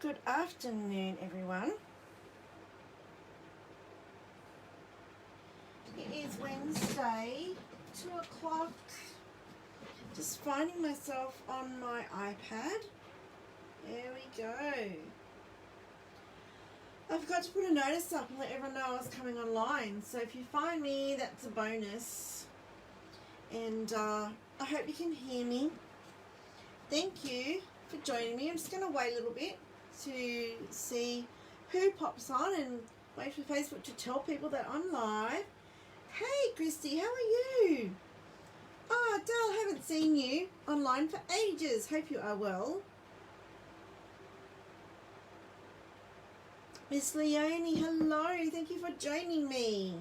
Good afternoon, everyone. It is Wednesday, 2 o'clock. Just finding myself on my iPad. There we go. I forgot to put a notice up and let everyone know I was coming online. So if you find me, that's a bonus. And I hope you can hear me. Thank you for joining me. I'm just going to wait a little bit to see who pops on and wait for Facebook to tell people that I'm live. Hey Christy, how are you? Oh, Dale, haven't seen you online for ages. Hope you are well. Miss Leonie, hello. Thank you for joining me.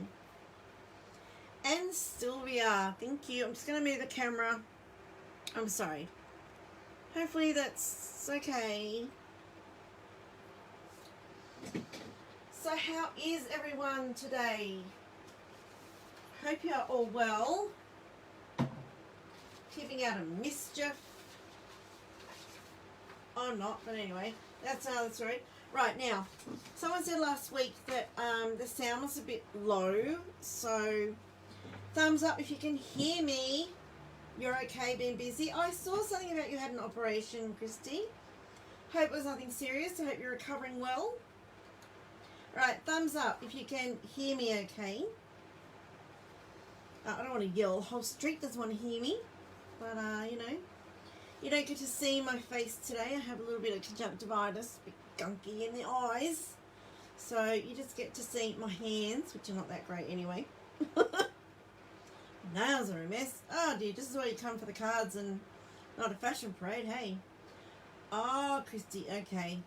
And Sylvia, thank you. I'm just going to move the camera. I'm sorry. Hopefully that's okay. So how is everyone today? Hope you are all well. Keeping out of mischief. I'm not, but anyway, that's another story. Right, now, someone said last week that the sound was a bit low, so thumbs up if you can hear me. You're okay being busy. I saw something about you had an operation, Christy. Hope it was nothing serious. I hope you're recovering well. Right, thumbs up if you can hear me okay. I don't want to yell. The whole street doesn't want to hear me. But, you know, you don't get to see my face today. I have a little bit of conjunctivitis, a bit gunky in the eyes. So you just get to see my hands, which are not that great anyway. Nails are a mess. Oh, dear, this is why you come for the cards and not a fashion parade, hey. Oh, Christy, okay.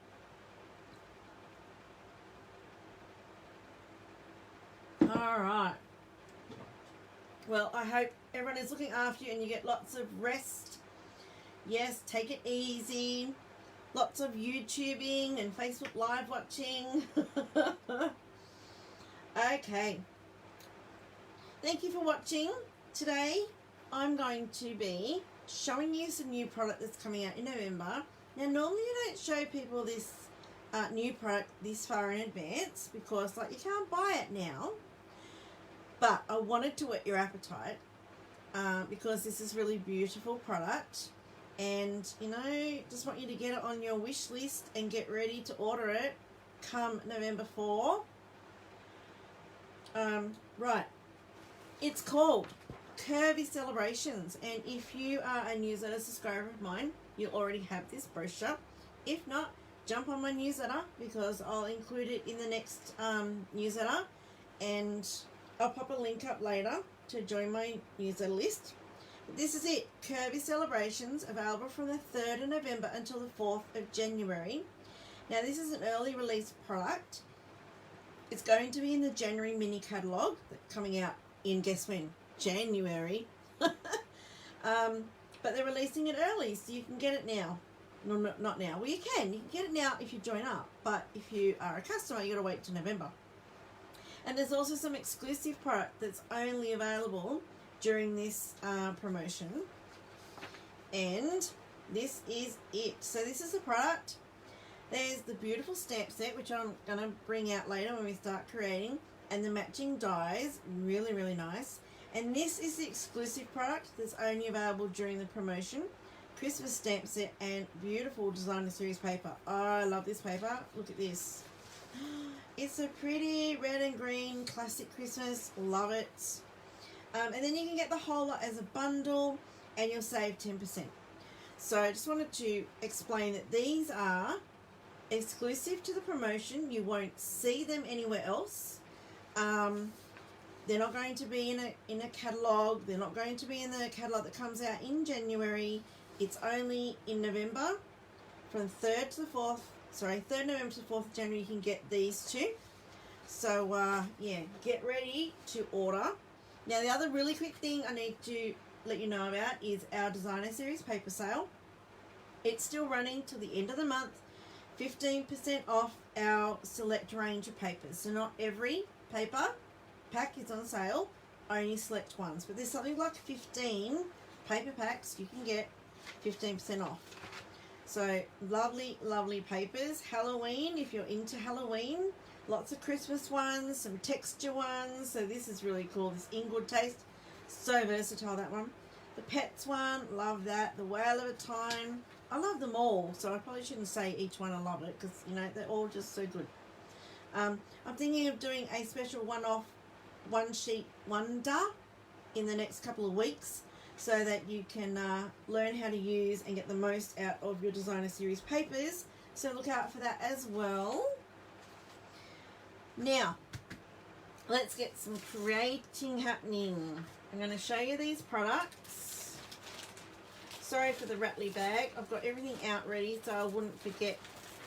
All right. Well, I hope everyone is looking after you and you get lots of rest. Yes, take it easy. Lots of YouTubing and Facebook Live watching. Okay. Thank you for watching. Today, I'm going to be showing you some new product that's coming out in November. Now, normally I don't show people this new product this far in advance because, like, you can't buy it now. But I wanted to whet your appetite because this is really beautiful product. And, you know, just want you to get it on your wish list and get ready to order it come November 4. Right. It's called Curvy Celebrations. And if you are a newsletter subscriber of mine, you'll already have this brochure. If not, jump on my newsletter because I'll include it in the next newsletter. And I'll pop a link up later to join my newsletter list. But this is it. Curvy Celebrations, available from the 3rd of November until the 4th of January. Now, this is an early release product. It's going to be in the January mini catalogue coming out in, guess when? January. But they're releasing it early, so you can get it now. No, not now. Well, you can get it now if you join up. But if you are a customer, you got to wait till November. And there's also some exclusive product that's only available during this promotion. And this is it. So this is the product. There's the beautiful stamp set, which I'm going to bring out later when we start creating. And the matching dies. Really, really nice. And this is the exclusive product that's only available during the promotion. Christmas stamp set and beautiful designer series paper. Oh, I love this paper. Look at this. It's a pretty red and green classic Christmas. Love it. And then you can get the whole lot as a bundle and you'll save 10%. So I just wanted to explain that these are exclusive to the promotion. You won't see them anywhere else. They're not going to be in a catalogue. They're not going to be in the catalogue that comes out in January. It's only in November from 3rd to the 4th. Sorry, 3rd November to 4th of January you can get these two. So, yeah, get ready to order. Now, the other really quick thing I need to let you know about is our designer series paper sale. It's still running till the end of the month. 15% off our select range of papers. So not every paper pack is on sale, only select ones. But there's something like 15 paper packs you can get 15% off. So lovely, lovely papers. Halloween, if you're into Halloween. Lots of Christmas ones, some texture ones. So this is really cool. This In Good Taste. So versatile, that one. The Pets one, love that. The Whale of a Time. I love them all. So I probably shouldn't say each one I love it because, you know, they're all just so good. I'm thinking of doing a special one-off one-sheet wonder in the next couple of weeks so that you can learn how to use and get the most out of your designer series papers. So look out for that as well. Now, let's get some creating happening. I'm going to show you these products. Sorry for the rattly bag. I've got everything out ready so I wouldn't forget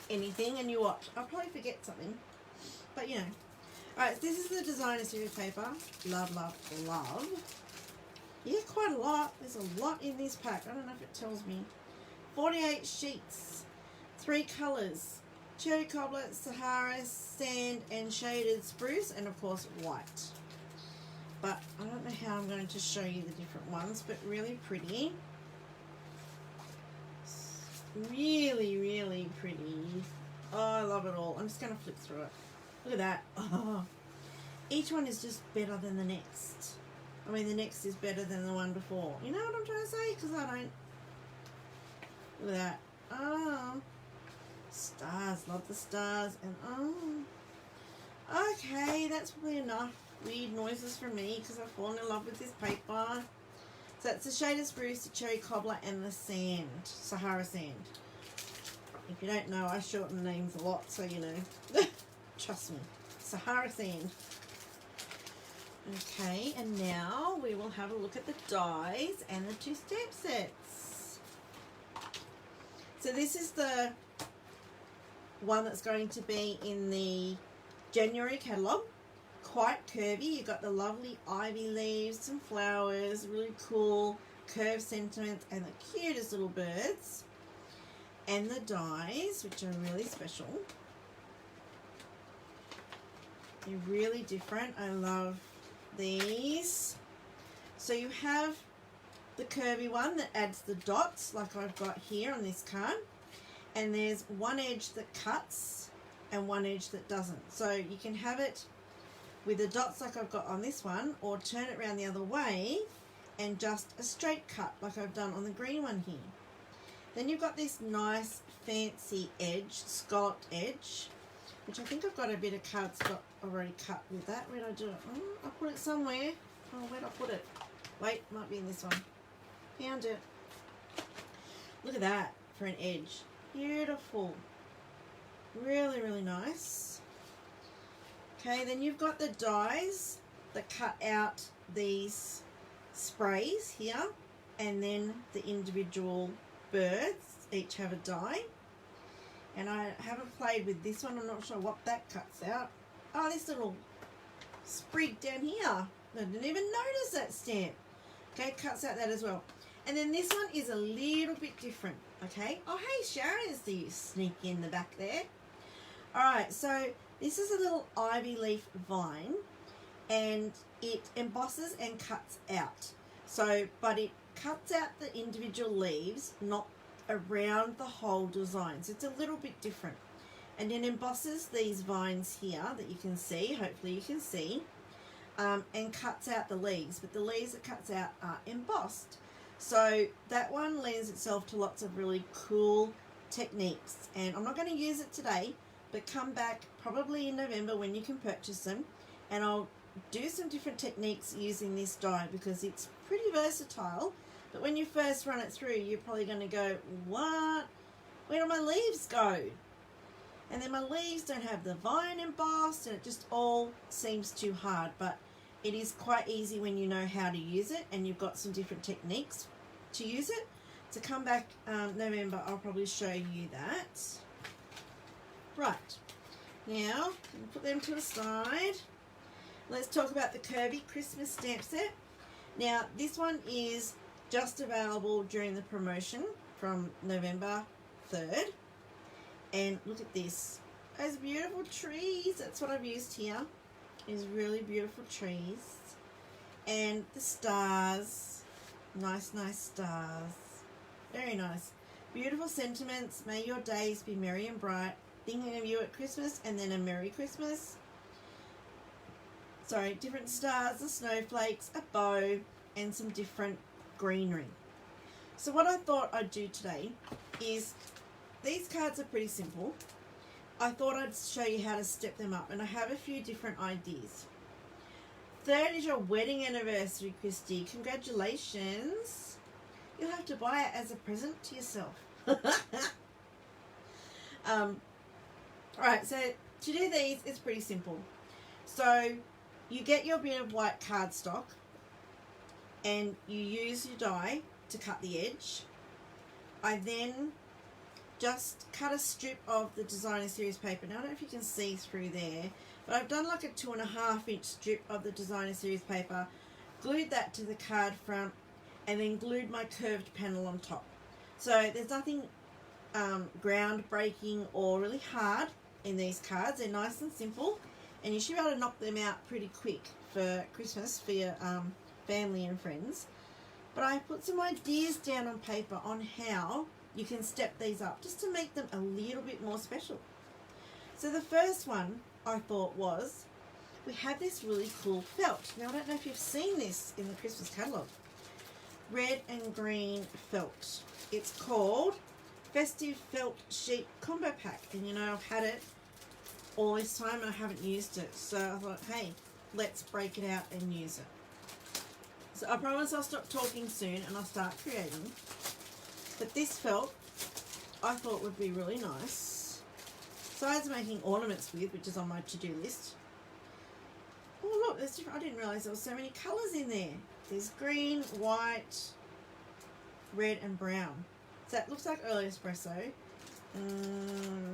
anything. And you watch. I'll probably forget something. But, you know. Alright, so this is the designer series paper. Love, love, love. Yeah, quite a lot. There's a lot in this pack. I don't know if it tells me. 48 sheets. 3 colours. Cherry cobbler, Sahara, sand and shaded spruce, and of course white. But I don't know how I'm going to show you the different ones, but really pretty. Really, really pretty. Oh, I love it all. I'm just going to flip through it. Look at that. Oh. Each one is just better than the next. I mean, the next is better than the one before. You know what I'm trying to say? Because I don't. Look at that. Oh. Stars. Love the stars. And oh. Okay, that's probably enough weird noises from me because I've fallen in love with this paper. So it's the shaded spruce, the cherry cobbler, and the sand. Sahara sand. If you don't know, I shorten names a lot, so you know. Trust me. Sahara sand. Okay, and now we will have a look at the dies and the 2 stamp sets. So this is the one that's going to be in the January catalogue. Quite curvy. You've got the lovely ivy leaves, some flowers, really cool curved sentiments, and the cutest little birds. And the dies, which are really special. They're really different. I love these. So you have the curvy one that adds the dots like I've got here on this card, and there's one edge that cuts and one edge that doesn't. So you can have it with the dots like I've got on this one, or turn it around the other way and just a straight cut like I've done on the green one here. Then you've got this nice fancy edge, scalloped edge, which I think I've got a bit of cardstock already cut with that. Where did I do it? I put it somewhere. Oh, where did I put it? Wait, might be in this one. Found it. Look at that for an edge. Beautiful. Really, really nice. Okay, then you've got the dies that cut out these sprays here, and then the individual birds each have a die. And I haven't played with this one. I'm not sure what that cuts out. Oh, this little sprig down here. I didn't even notice that stamp. Okay, cuts out that as well. And then this one is a little bit different. Okay. Oh, hey, Sharon, I see you sneaky in the back there. All right, so this is a little ivy leaf vine, and it embosses and cuts out. So, but it cuts out the individual leaves, not around the whole design. So it's a little bit different. And it embosses these vines here that you can see, hopefully you can see, and cuts out the leaves. But the leaves it cuts out are embossed. So that one lends itself to lots of really cool techniques. And I'm not going to use it today, but come back probably in November when you can purchase them, and I'll do some different techniques using this die because it's pretty versatile. But when you first run it through, you're probably going to go, what? Where do my leaves go? And then my leaves don't have the vine embossed, and it just all seems too hard. But it is quite easy when you know how to use it, and you've got some different techniques to use it. So come back November, I'll probably show you that. Right, now put them to the side. Let's talk about the Kirby Christmas stamp set. Now this one is just available during the promotion from November 3rd. And look at this. Those beautiful trees. That's what I've used here. Is really beautiful trees. And the stars. Nice, nice stars. Very nice. Beautiful sentiments. May your days be merry and bright. Thinking of you at Christmas and then a Merry Christmas. Sorry, different stars, the snowflakes, a bow, and some different greenery. So what I thought I'd do today is, these cards are pretty simple. I thought I'd show you how to step them up, and I have a few different ideas. Third is your wedding anniversary, Christy. Congratulations. You'll have to buy it as a present to yourself. Alright, so to do these, it's pretty simple. So you get your bit of white cardstock and you use your die to cut the edge. I then just cut a strip of the designer series paper. Now I don't know if you can see through there, but I've done like a 2.5 inch strip of the designer series paper, glued that to the card front, and then glued my curved panel on top. So there's nothing groundbreaking or really hard in these cards. They're nice and simple, and you should be able to knock them out pretty quick for Christmas for your family and friends. But I put some ideas down on paper on how you can step these up just to make them a little bit more special. So the first one I thought was, we have this really cool felt. Now I don't know if you've seen this in the Christmas catalogue. Red and green felt. It's called Festive Felt Sheet Combo Pack. And you know, I've had it all this time and I haven't used it. So I thought, hey, let's break it out and use it. So I promise I'll stop talking soon and I'll start creating. But this felt, I thought would be really nice. Besides making ornaments with, which is on my to-do list. Oh look, there's different, I didn't realise there were so many colours in there. There's green, white, red and brown. So that looks like early espresso.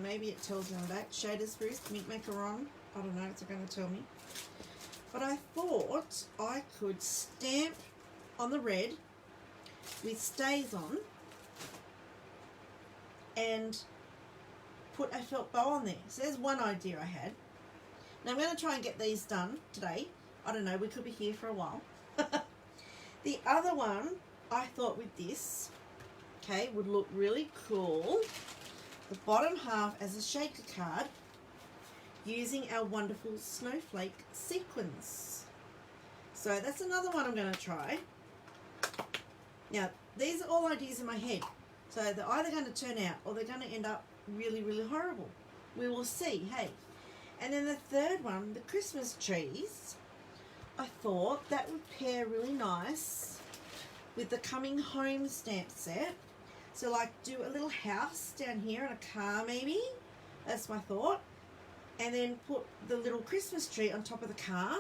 Maybe it tells me on the back. Shaded spruce, mink macaron. I don't know, it's not going to tell me. But I thought I could stamp on the red with stays on and put a felt bow on there. So there's one idea I had. Now I'm going to try and get these done today. I don't know, we could be here for a while. The other one I thought with this, okay, would look really cool. The bottom half as a shaker card using our wonderful snowflake sequins. So that's another one I'm going to try. Now, these are all ideas in my head. So they're either going to turn out or they're going to end up really, really horrible. We will see, hey. And then the third one, the Christmas trees. I thought that would pair really nice with the coming home stamp set. So like do a little house down here and a car maybe. That's my thought. And then put the little Christmas tree on top of the car.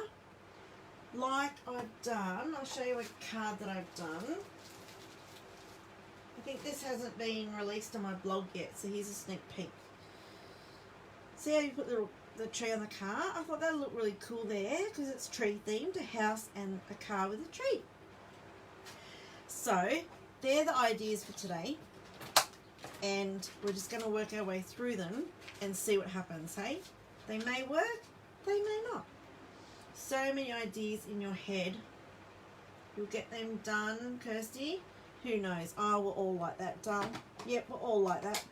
Like I've done. I'll show you a card that I've done. I think this hasn't been released on my blog yet, so here's a sneak peek. See how you put the tree on the car? I thought that would look really cool there because it's tree themed, a house and a car with a tree. So they're the ideas for today, and we're just going to work our way through them and see what happens, hey? They may work, they may not. So many ideas in your head. You'll get them done, Kirsty. Who knows? Oh, we're all like that, done. Yep, we're all like that.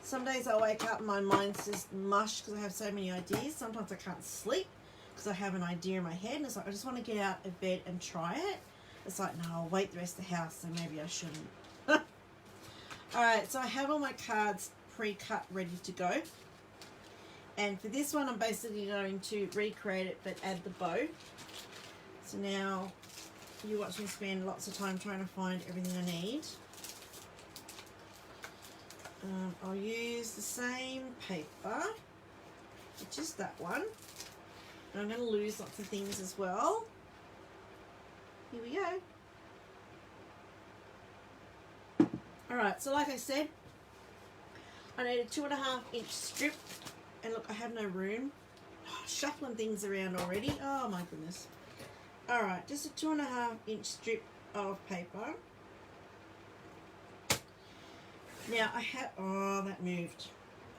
Some days I wake up and my mind's just mush because I have so many ideas. Sometimes I can't sleep because I have an idea in my head and it's like I just want to get out of bed and try it. It's like, no, I'll wait the rest of the house, so maybe I shouldn't. Alright, so I have all my cards pre-cut ready to go. And for this one I'm basically going to recreate it but add the bow. So now you watch me spend lots of time trying to find everything I need. I'll use the same paper, which is that one. And I'm going to lose lots of things as well. Here we go. Alright, so like I said, I need a 2.5 inch strip. And look, I have no room. Shuffling things around already. Oh my goodness. Alright, just a 2.5 inch strip of paper. Now I have, oh that moved.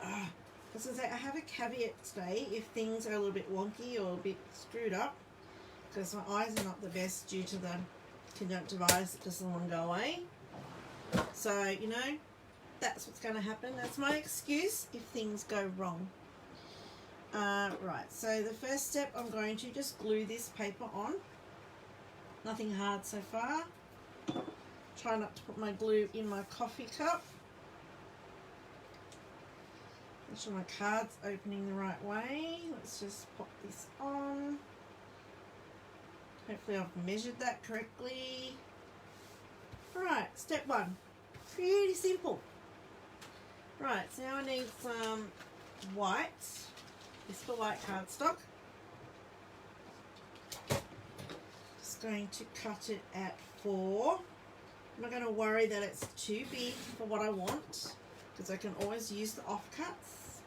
I was going to say, I have a caveat today if things are a little bit wonky or a bit screwed up. Because my eyes are not the best due to the conjunctivitis that doesn't want to go away. So, you know, that's what's going to happen. That's my excuse if things go wrong. Right, so the first step, I'm going to just glue this paper on. Nothing hard so far. Try not to put my glue in my coffee cup. Make sure my card's opening the right way. Let's just pop this on. Hopefully I've measured that correctly. Right, step one. Pretty simple. Right, so now I need some white. This for white cardstock. Just going to cut it at 4. I'm not going to worry that it's too big for what I want, because I can always use the offcuts.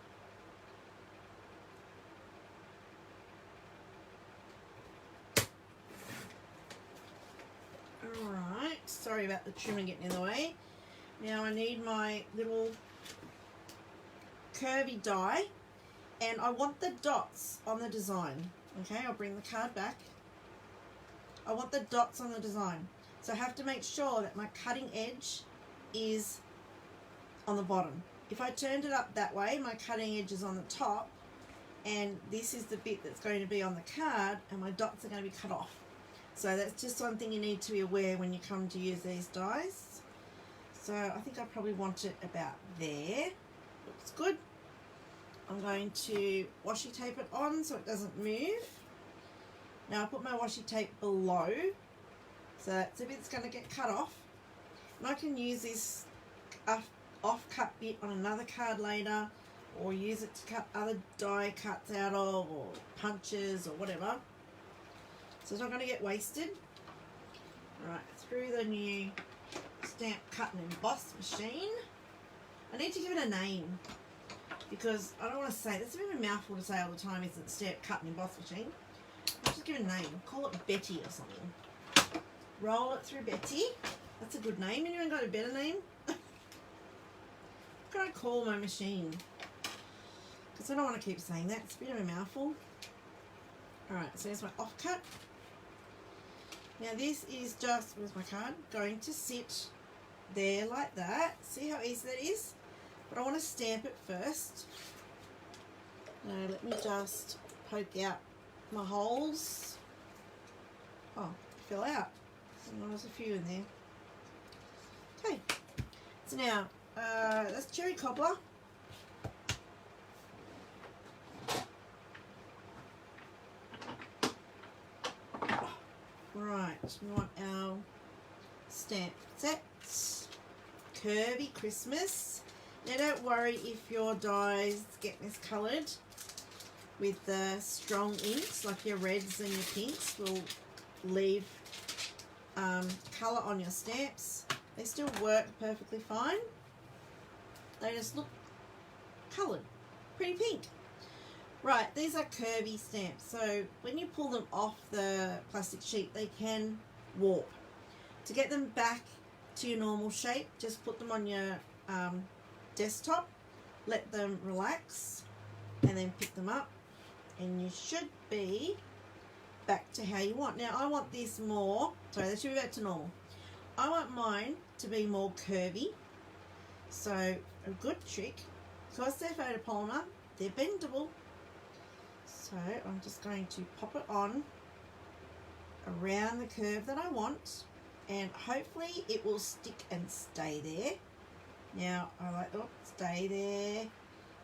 Alright, sorry about the trimming getting in the way. Now I need my little curvy die, and I want the dots on the design. Okay, I'll bring the card back. I want the dots on the design. So I have to make sure that my cutting edge is on the bottom. If I turned it up that way, my cutting edge is on the top, and this is the bit that's going to be on the card, and my dots are going to be cut off. So that's just one thing you need to be aware when you come to use these dies. So I think I probably want it about there. Looks good. I'm going to washi tape it on so it doesn't move. Now I put my washi tape below, so that's a bit that's going to get cut off. And I can use this off-cut bit on another card later, or use it to cut other die cuts out of, or punches, or whatever. So it's not going to get wasted. Right, through the new stamp cut and emboss machine. I need to give it a name, because I don't want to say, that's a bit of a mouthful to say all the time, isn't it? Stamp cut and emboss machine. I'll just give it a name. Call it Betty or something. Roll it through Betty. That's a good name. Anyone got a better name? What can I call my machine? Because I don't want to keep saying that. It's a bit of a mouthful. Alright, so here's my offcut. Now this is just, where's my card? Going to sit there like that. See how easy that is? But I want to stamp it first. Now let me just poke out my holes. Oh, it fell out. There's a few in there. Okay, so now that's cherry cobbler. Right, we want our stamp sets. Curvy Christmas. Now don't worry if your dies get miscoloured with the strong inks, like your reds and your pinks will leave colour on your stamps. They still work perfectly fine. They just look coloured, pretty pink. Right, these are curvy stamps, so when you pull them off the plastic sheet, they can warp. To get them back to your normal shape, just put them on your desktop, let them relax, and then pick them up, and you should be back to how you want. Now I want this more, sorry, they should be back to normal. I want mine to be more curvy, so a good trick, because they're photopolymer, they're bendable. So I'm just going to pop it on around the curve that I want, and hopefully it will stick and stay there. Now I like, oh, stay there.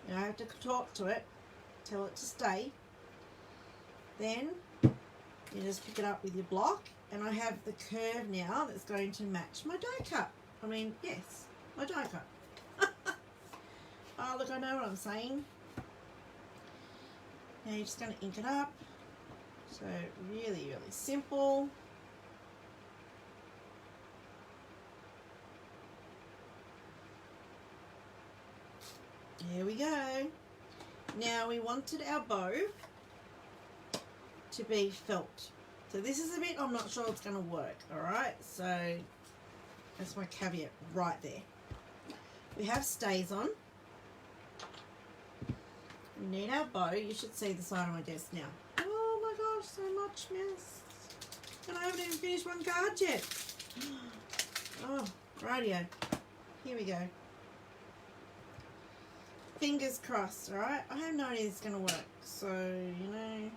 Now I have to talk to it, tell it to stay. Then you just pick it up with your block, and I have the curve now that's going to match my die cut. I mean, yes, my die cut. Oh, look, I know what I'm saying. Now you're just going to ink it up. So really, really simple. There we go. Now we wanted our bow to be felt. So this is a bit I'm not sure it's going to work. Alright, so that's my caveat right there. We have stays on. We need our bow. You should see the side of my desk now. Oh my gosh, so much mess. And I haven't even finished one card yet. Oh, rightio. Here we go. fingers crossed, alright? I have no idea it's going to work. So, you know,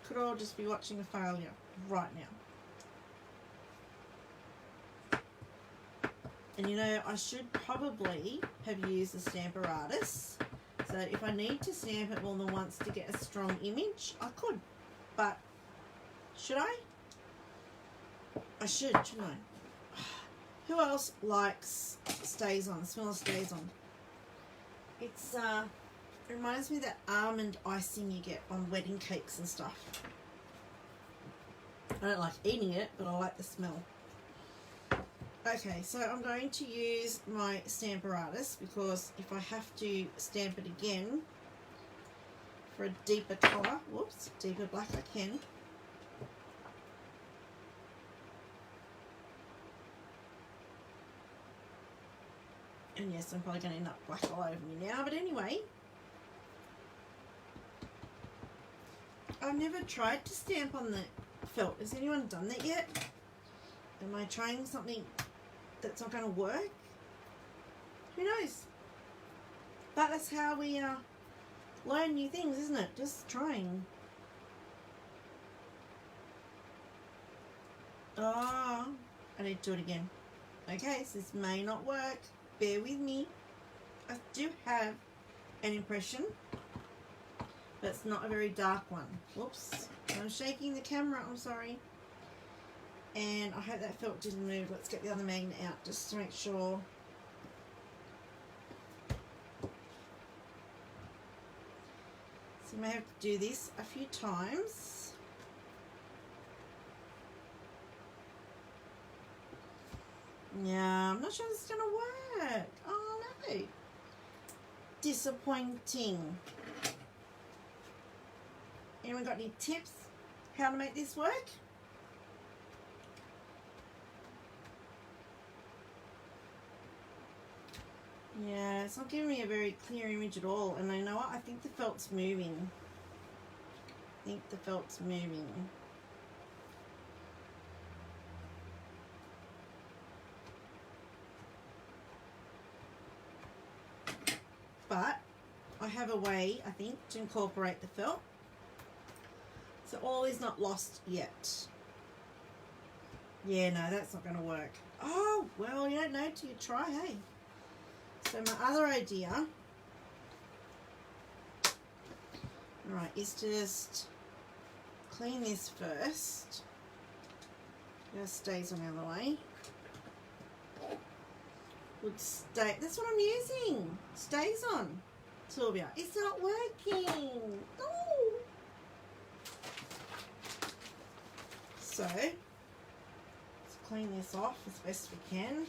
could all just be watching a failure right now. And you know, I should probably have used the Stamparatus, so that if I need to stamp it more than once to get a strong image, I could. But should I? I should, shouldn't I? Who else likes stays on? Smell of stays on. It's it reminds me of that almond icing you get on wedding cakes and stuff. I don't like eating it, but I like the smell. Okay, so I'm going to use my Stamparatus because if I have to stamp it again for a deeper colour, whoops, deeper black, I can. And yes, I'm probably going to end up black all over me now, but anyway. I've never tried to stamp on the felt. Has anyone done that yet? Am I trying something that's not going to work? Who knows? But that's how we learn new things, isn't it? Just trying. Oh, I need to do it again. Okay, so this may not work. Bear with me. I do have an impression, but it's not a very dark one. Whoops. I'm shaking the camera, I'm sorry. And I hope that felt didn't move. Let's get the other magnet out just to make sure. So you may have to do this a few times. Yeah, I'm not sure this is going to work. Oh no. Disappointing. Anyone got any tips how to make this work? Yeah, it's not giving me a very clear image at all. And you know what? I think the felt's moving. I think the felt's moving. But I have a way, I think, to incorporate the felt. So all is not lost yet. Yeah, no, that's not going to work. Oh, well, you don't know till you try, hey? So my other idea, right, is to just clean this first. It stays on the other way. Would stay. That's what I'm using. Stays on. Sylvia, it's not working. Oh. So let's clean this off as best we can.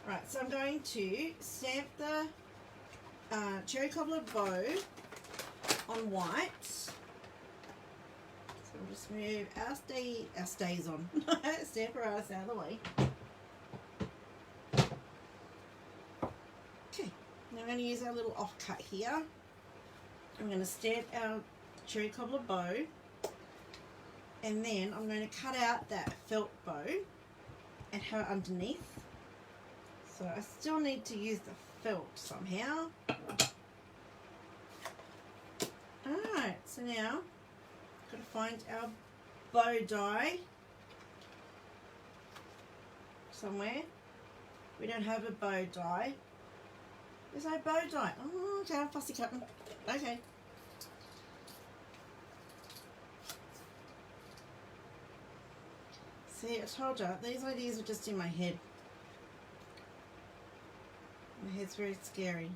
Right, so I'm going to stamp the cherry cobbler bow on white. We'll just move our stays on. Stamparatus out of the way. Okay, now I'm going to use our little offcut here. I'm going to stamp our cherry cobbler bow, and then I'm going to cut out that felt bow and have it underneath. So I still need to use the felt somehow. Alright, so now got to find our bow die somewhere. We don't have a bow die. There's no bow die. Oh, okay, I'm fussy cutting. Okay. See, I told you, these ideas are just in my head. My head's very scary.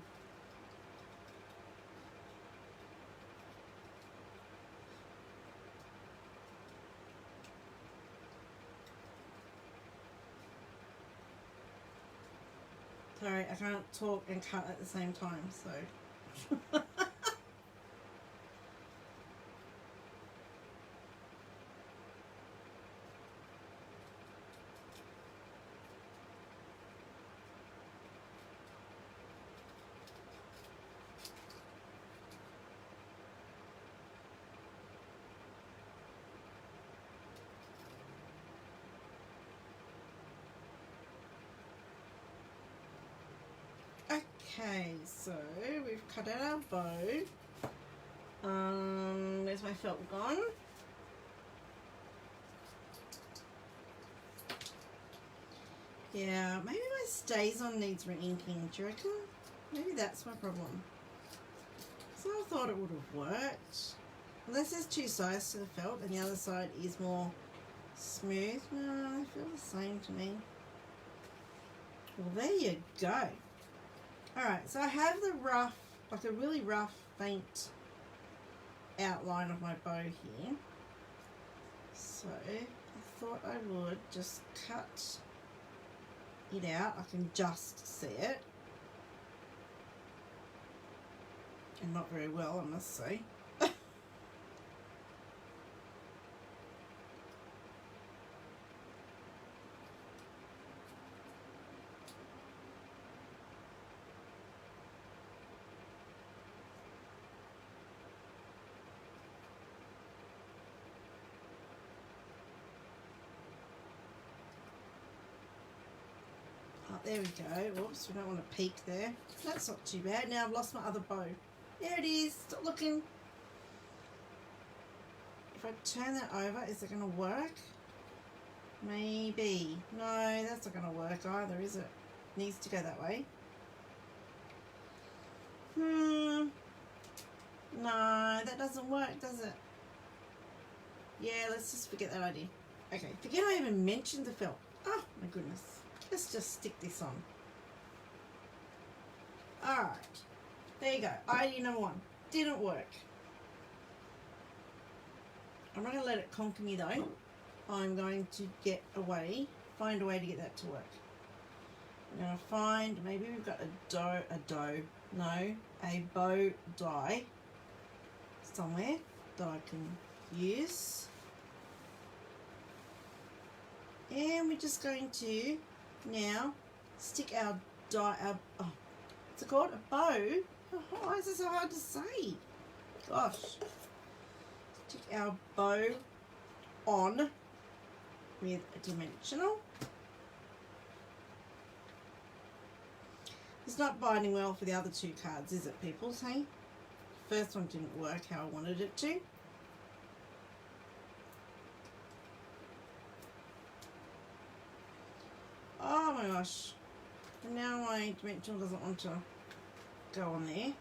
Sorry, I can't talk and cut at the same time, so. Okay, so we've cut out our bow. Where's my felt gone? Yeah, maybe my StazOn needs re-inking. Do you reckon? Maybe that's my problem. So I thought it would have worked. Unless there's two sides to the felt and the other side is more smooth. No, they feel the same to me. Well, there you go. Alright, so I have the rough, like a really rough, faint outline of my bow here. So I thought I would just cut it out. I can just see it. And not very well, I must say. There we go. Whoops, we don't want to peek there. That's not too bad. Now I've lost my other bow. There it is. Stop looking. If I turn that over, is it going to work? Maybe. No, that's not going to work either, is it? Needs to go that way. No, that doesn't work, does it? Yeah, let's just forget that idea. Okay, forget I even mentioned the felt. Oh, my goodness. Let's just stick this on. Alright. There you go. Idea number one. Didn't work. I'm not going to let it conquer me though. I'm going to find a way to get that to work. I'm going to find, maybe we've got a bow die somewhere that I can use. And we're just going to now stick our what's it called? A bow? Why is it so hard to say? Gosh. Stick our bow on with a dimensional. It's not binding well for the other two cards, is it, people? Hey? First one didn't work how I wanted it to. Oh my gosh. And now my dimensional doesn't want to go on there.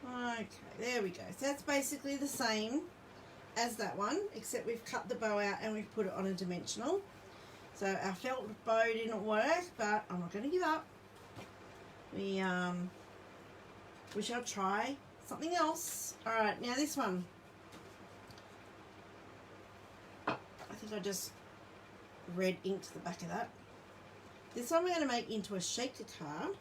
Okay, there we go. So that's basically the same as that one, except we've cut the bow out and we've put it on a dimensional. So our felt bow didn't work, but I'm not going to give up. We shall try something else. Alright, now this one. I think I just red inked the back of that. This one we're going to make into a shaker card.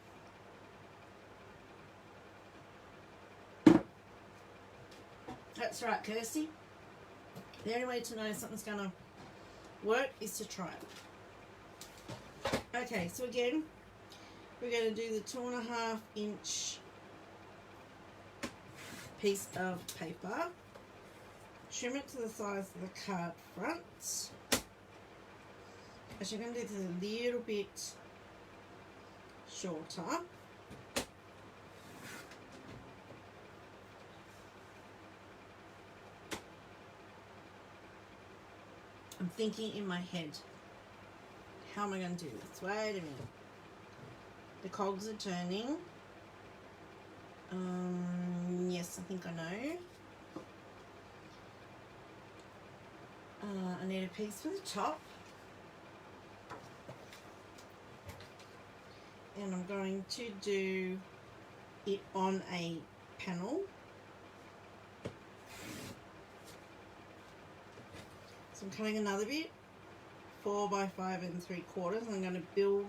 That's right, Kirsty. The only way to know if something's going to work is to try it. Okay, so again, we're going to do the 2.5 inch piece of paper. Trim it to the size of the card front. Actually, I'm going to do this a little bit shorter. I'm thinking in my head, how am I going to do this? Wait a minute. The cogs are turning. Yes, I think I know. I need a piece for the top. And I'm going to do it on a panel. So I'm cutting another bit, 4 by 5 3/4. I'm going to build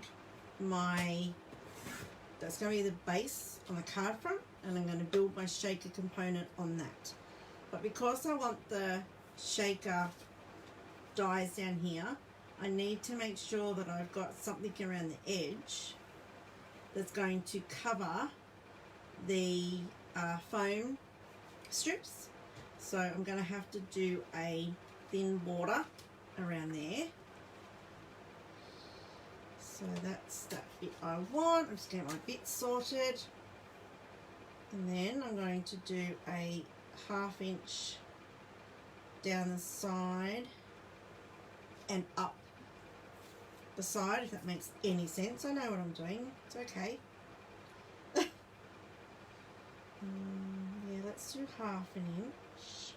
that's going to be the base on the card front, and I'm going to build my shaker component on that. But because I want the shaker dies down here, I need to make sure that I've got something around the edge that's going to cover the foam strips. So I'm going to have to do a thin border around there. So that's that bit I want. I'm just getting my bits sorted. And then I'm going to do a 1/2 inch down the side and up the side, if that makes any sense. I know what I'm doing. It's okay. Yeah, let's do 1/2 inch.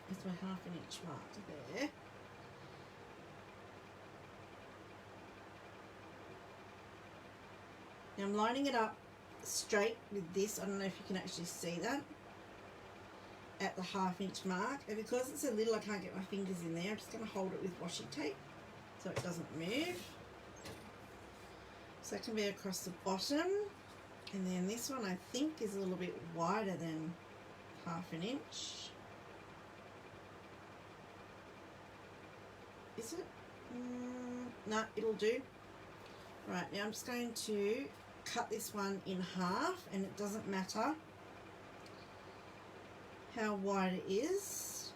That's my 1/2 inch mark there. Now I'm lining it up straight with this. I don't know if you can actually see that at the 1/2 inch mark, and because it's a little, I can't get my fingers in there. I'm just going to hold it with washi tape so it doesn't move. So that can be across the bottom, and then this one I think is a little bit wider than 1/2 inch. Is it? No, it'll do. Right, now I'm just going to cut this one in half, and it doesn't matter how wide it is,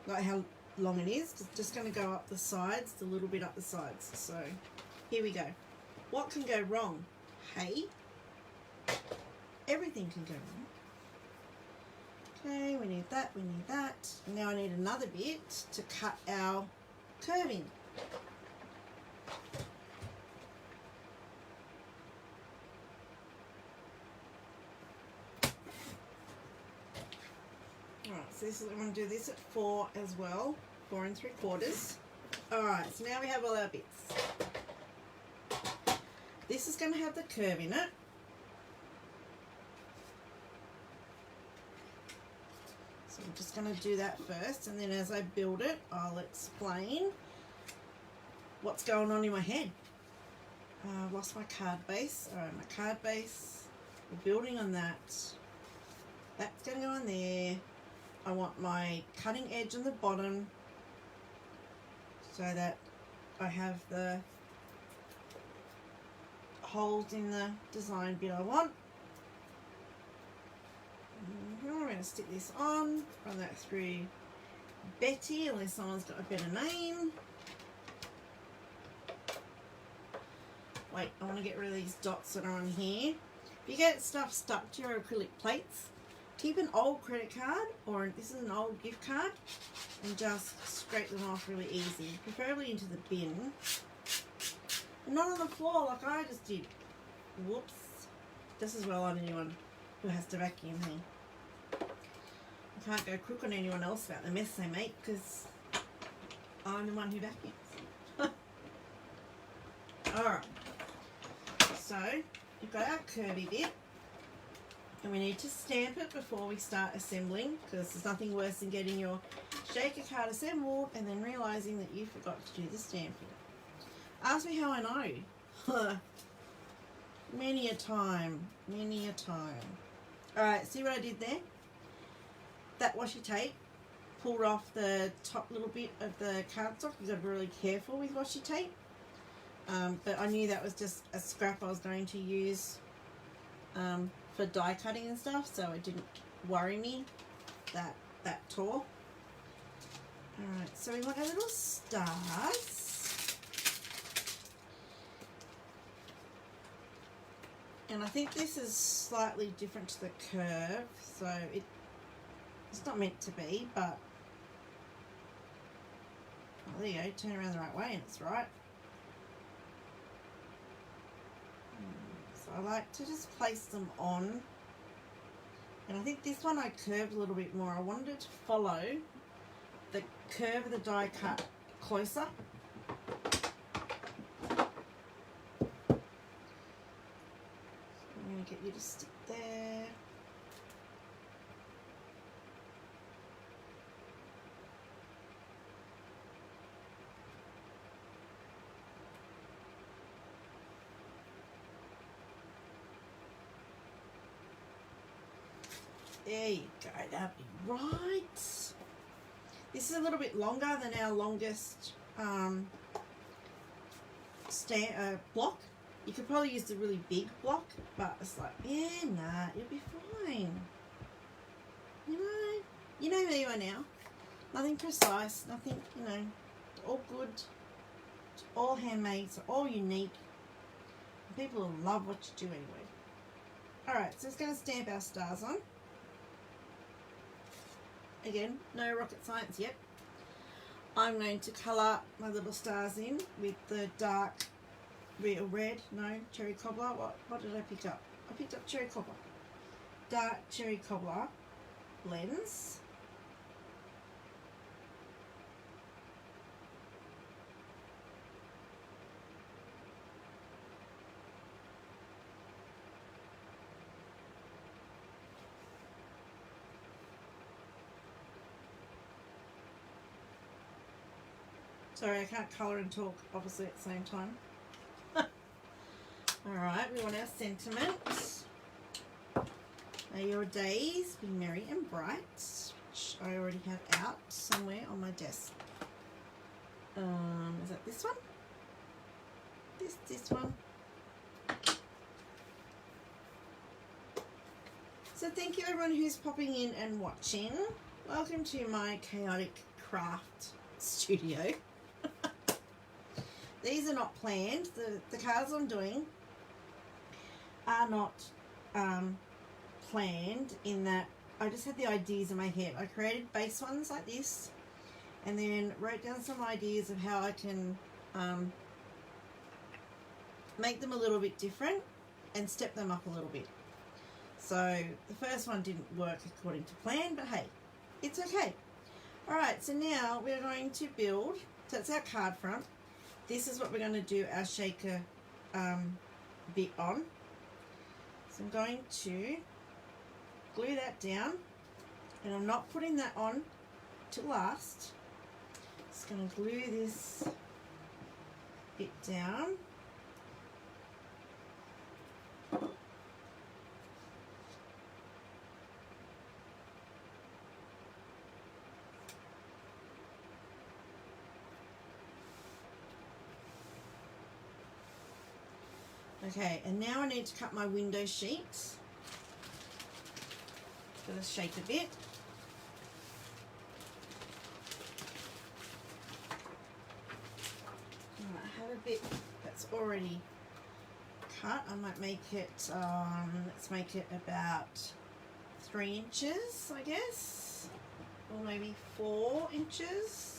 like how long it is. It's just going to go up the sides, a little bit up the sides. So here we go. What can go wrong? Hey, everything can go wrong. Okay, we need that, we need that. And now I need another bit to cut our curving. Alright, so this is, I'm going to do this at 4 as well, 4 3/4. Alright, so now we have all our bits. This is going to have the curve in it. So I'm just going to do that first, and then as I build it, I'll explain what's going on in my head. I've lost my card base. Alright, my card base, we're building on that. That's going to go on there. I want my cutting edge on the bottom so that I have the holes in the design bit I want. We're going to stick this on, run that through Betty, unless someone's got a better name. Wait, I want to get rid of these dots that are on here. If you get stuff stuck to your acrylic plates, keep an old credit card, or this is an old gift card, and just scrape them off really easy, preferably into the bin. And not on the floor like I just did. Whoops. This is well on anyone who has to vacuum me. I can't go crook on anyone else about the mess they make, because I'm the one who vacuums. Alright. So, you've got our Kirby bit. And we need to stamp it before we start assembling, because there's nothing worse than getting your shaker card assembled and then realising that you forgot to do the stamping. Ask me how I know. Many a time. Many a time. Alright, see what I did there? That washi tape pulled off the top little bit of the cardstock. You've got to be really careful with washi tape. But I knew that was just a scrap I was going to use for die cutting and stuff, so it didn't worry me that tore. Alright, so we want our little stars. And I think this is slightly different to the curve, so it's not meant to be, but oh, there you go, turn around the right way and it's right. So I like to just place them on, and I think this one I curved a little bit more. I wanted it to follow the curve of the die cut closer. So I'm going to get you to stick there. There you go, that'll be right. This is a little bit longer than our longest block. You could probably use the really big block, but it's like, yeah, nah, you'll be fine. You know who you are now. Nothing precise, nothing, you know, all good, all handmade, so all unique. People will love what you do anyway. Alright, so it's going to stamp our stars on. Again, no rocket science yet. I'm going to colour my little stars in with the dark red, no, cherry cobbler. What did I pick up? I picked up cherry cobbler. Dark cherry cobbler blends. Sorry, I can't colour and talk obviously at the same time. Alright, we want our sentiments. May your days be merry and bright, which I already have out somewhere on my desk. Is that this one? This one. So thank you everyone who's popping in and watching. Welcome to my chaotic craft studio. These are not planned. The cards I'm doing are not planned in that I just had the ideas in my head. I created base ones like this and then wrote down some ideas of how I can make them a little bit different and step them up a little bit. So the first one didn't work according to plan, but hey, it's okay. Alright, so now we're going to build, so that's our card front. This is what we're going to do our shaker bit on. So I'm going to glue that down, and I'm not putting that on to last. Just going to glue this bit down. Okay, and now I need to cut my window sheet for the shaker bit. I have a bit that's already cut. I might make it, let's make it about 3 inches, I guess, or maybe 4 inches.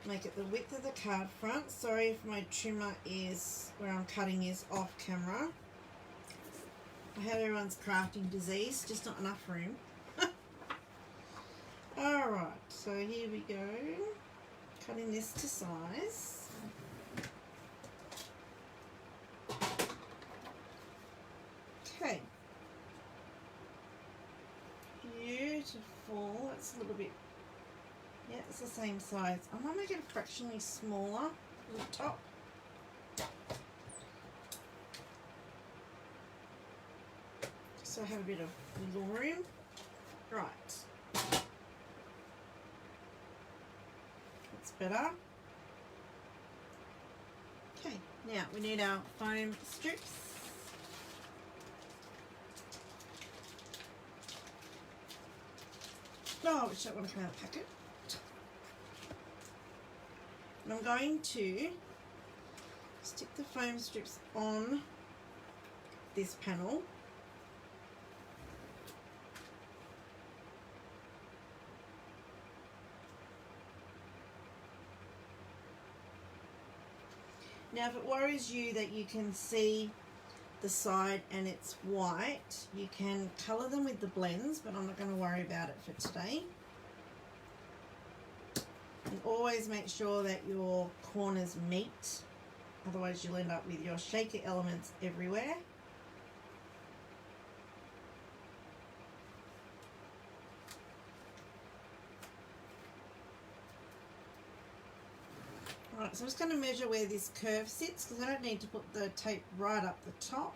Make it the width of the card front. Sorry if my trimmer is, where I'm cutting is off camera. I have everyone's crafting disease, just not enough room. Alright, so here we go. Cutting this to size. Okay. Beautiful. That's a little bit, yeah, it's the same size. I might make it fractionally smaller at the top. So I have a bit of wiggle room. Right. That's better. Okay, now we need our foam strips. Oh, I wish that would have come out of the packet. And I'm going to stick the foam strips on this panel. Now if it worries you that you can see the side and it's white, you can colour them with the blends, but I'm not going to worry about it for today. And always make sure that your corners meet, otherwise you'll end up with your shaker elements everywhere. Alright, so I'm just going to measure where this curve sits because I don't need to put the tape right up the top.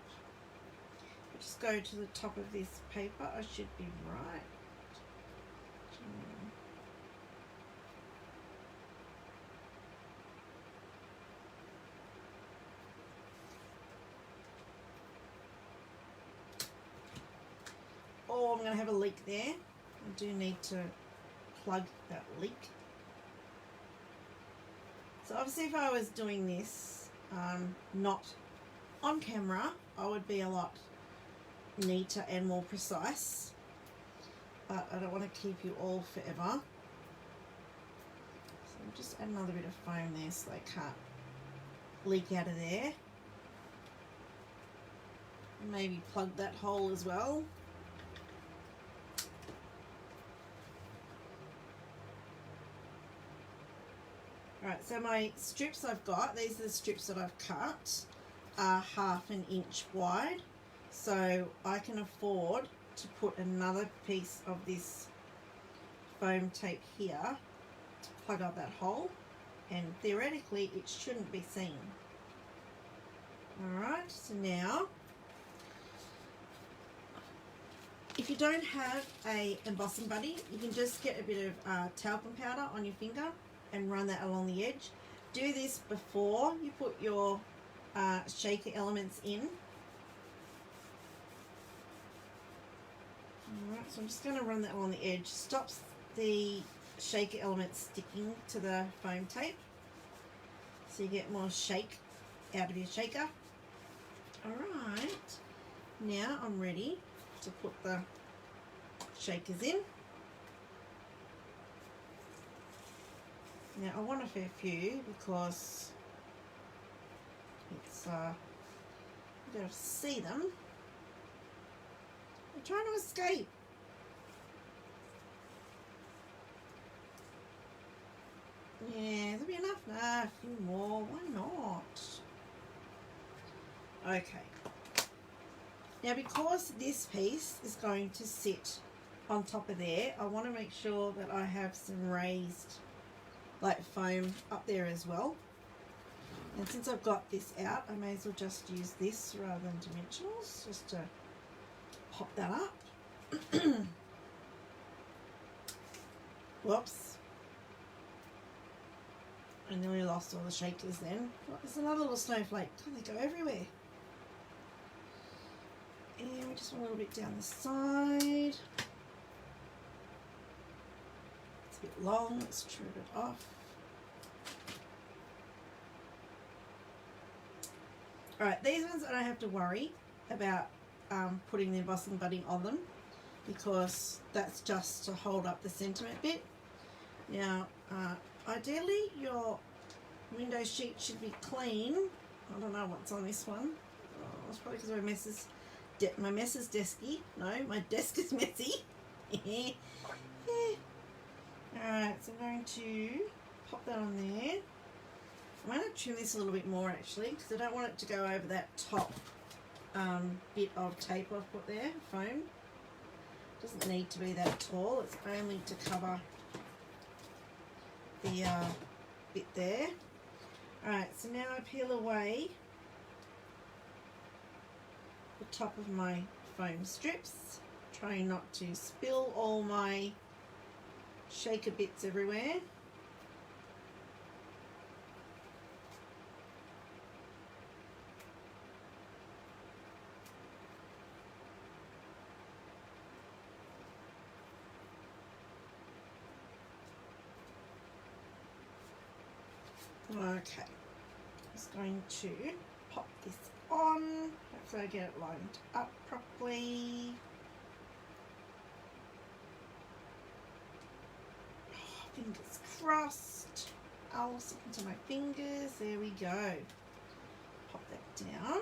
I'll just go to the top of this paper. I should be right. Oh, I'm going to have a leak there. I do need to plug that leak. So obviously if I was doing this not on camera, I would be a lot neater and more precise. But I don't want to keep you all forever. So I'll just add another bit of foam there so they can't leak out of there. Maybe plug that hole as well. Alright, so my strips I've got, these are the strips that I've cut, are 1/2 inch wide. So I can afford to put another piece of this foam tape here to plug up that hole, and theoretically it shouldn't be seen. Alright, so now, if you don't have a embossing buddy, you can just get a bit of talcum powder on your finger and run that along the edge. Do this before you put your shaker elements in. Alright, so I'm just going to run that along the edge. Stops the shaker elements sticking to the foam tape, so you get more shake out of your shaker. Alright, now I'm ready to put the shakers in. Now I want a fair few because it's you gotta see them. They're trying to escape. Yeah, there'll be enough. Nah, a few more. Why not? Okay. Now because this piece is going to sit on top of there, I want to make sure that I have some raised like foam up there as well. And since I've got this out, I may as well just use this rather than dimensionals, just to pop that up. Whoops. I nearly lost all the shakers then. Oh, there's another little snowflake. God, they go everywhere. And we just want a little bit down the side. It's a bit long, let's trim it off. Alright, these ones I don't have to worry about putting the embossing budding on them, because that's just to hold up the sentiment bit. Now, ideally your window sheet should be clean. I don't know what's on this one. Oh, it's probably because my mess is desky. No, my desk is messy. Yeah. Alright, so I'm going to pop that on there. I'm going to trim this a little bit more actually, because I don't want it to go over that top bit of tape I've put there, foam. Doesn't need to be that tall, it's only to cover the bit there. Alright, so now I peel away the top of my foam strips, trying not to spill all my shaker bits everywhere. Okay, just going to pop this on, hopefully I get it lined up properly. Oh, fingers crossed. I'll stick into my fingers, there we go. Pop that down.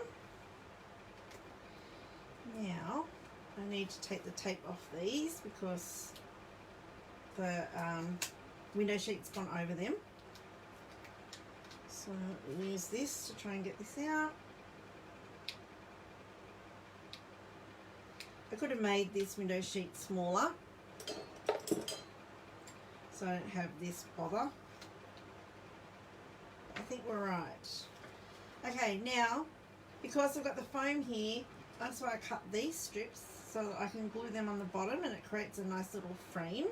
Now, I need to take the tape off these because the window sheet's gone over them. So we'll use this to try and get this out. I could have made this window sheet smaller so I don't have this bother. I think we're right. Okay, now because I've got the foam here, that's why I cut these strips so that I can glue them on the bottom and it creates a nice little frame.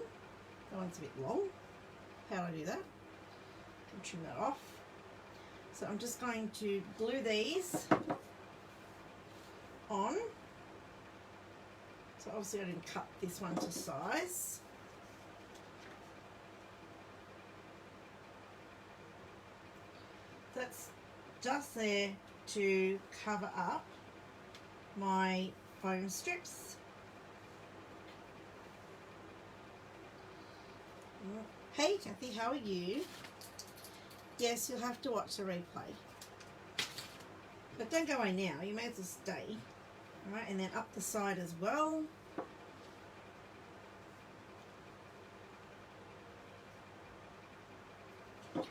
That one's a bit long. How do I do that? I can trim that off. So I'm just going to glue these on So obviously I didn't cut this one to size. That's just there to cover up my foam strips. Hey Kathy, how are you? Yes, you'll have to watch the replay. But don't go away now, you may as well stay. Alright, and then up the side as well.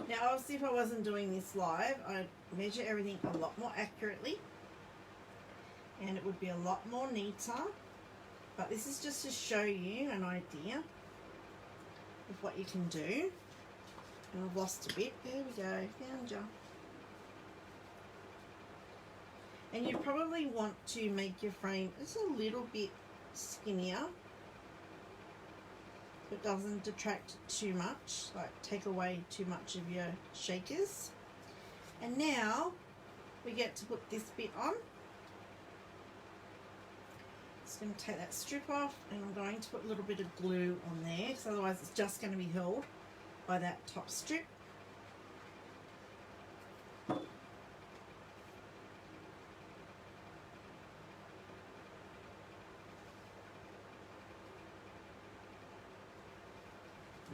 Now obviously if I wasn't doing this live, I'd measure everything a lot more accurately. And it would be a lot more neater. But this is just to show you an idea of what you can do. And I've lost a bit. There we go, found you. And you probably want to make your frame just a little bit skinnier. So it doesn't detract too much, like take away too much of your shakers. And now we get to put this bit on. Just going to take that strip off, and I'm going to put a little bit of glue on there, because otherwise it's just going to be held by that top strip.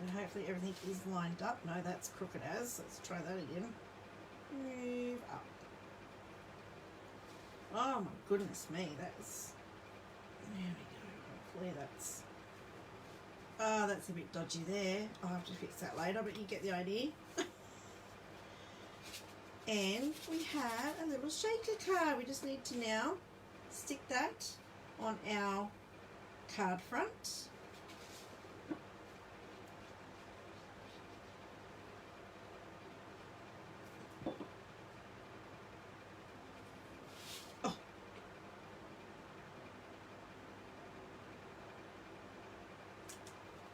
And hopefully everything is lined up. No, that's crooked as. Let's try that again. Move up. Oh my goodness me, that's... There we go. Hopefully that's... Oh, that's a bit dodgy there. I'll have to fix that later, but you get the idea. And we have a little shaker card. We just need to now stick that on our card front.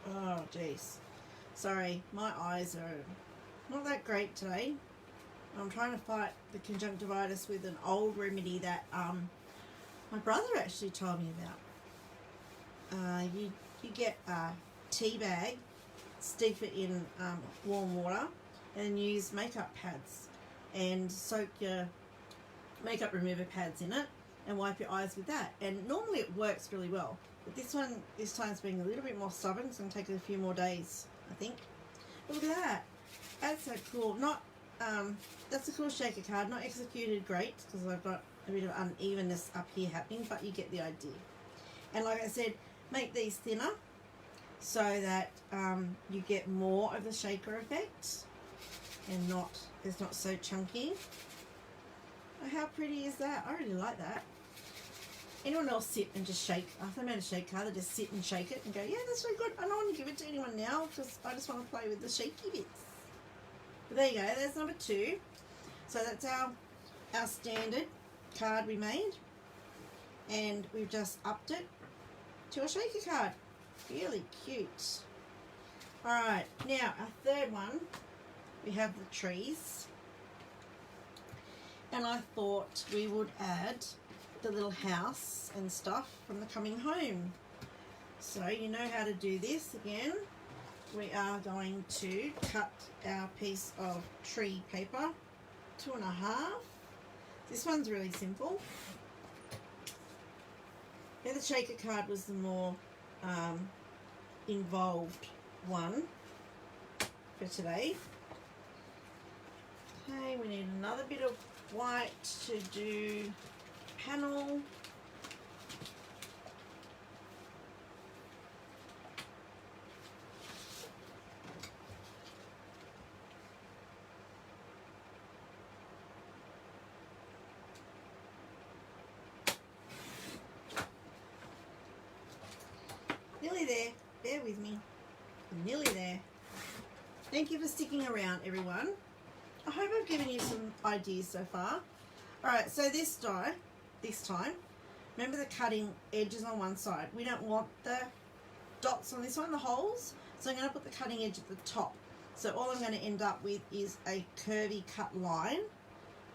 Oh, jeez. Sorry, my eyes are not that great today. I'm trying to fight the conjunctivitis with an old remedy that my brother actually told me about. You get a tea bag, steep it in warm water, and use makeup pads and soak your makeup remover pads in it and wipe your eyes with that. And normally it works really well. But this time's being a little bit more stubborn. It's going to take a few more days, I think. But look at that. That's so cool. That's a cool shaker card. Not executed great because I've got a bit of unevenness up here happening, but you get the idea. And like I said, make these thinner so that you get more of the shaker effect and it's not so chunky. Oh, how pretty is that? I really like that. Anyone else sit and just shake? After they made a shake card, they just sit and shake it and go, yeah, that's really good. I don't want to give it to anyone now because I just want to play with the shaky bits. But there you go, there's number 2. So that's our standard card we made. And we've just upped it to a shaker card. Really cute. Alright, now our third one, we have the trees. And I thought we would add the little house and stuff from the coming home. So you know how to do this. Again, we are going to cut our piece of tree paper 2.5. This one's really simple. Yeah, the shaker card was the more involved one for today. Okay, we need another bit of white to do panel. Nearly there. Bear with me. I'm nearly there. Thank you for sticking around, everyone. I hope I've given you some ideas so far. Alright, so this time, remember the cutting edges on one side. We don't want the dots on this one, the holes. So I'm going to put the cutting edge at the top. So all I'm going to end up with is a curvy cut line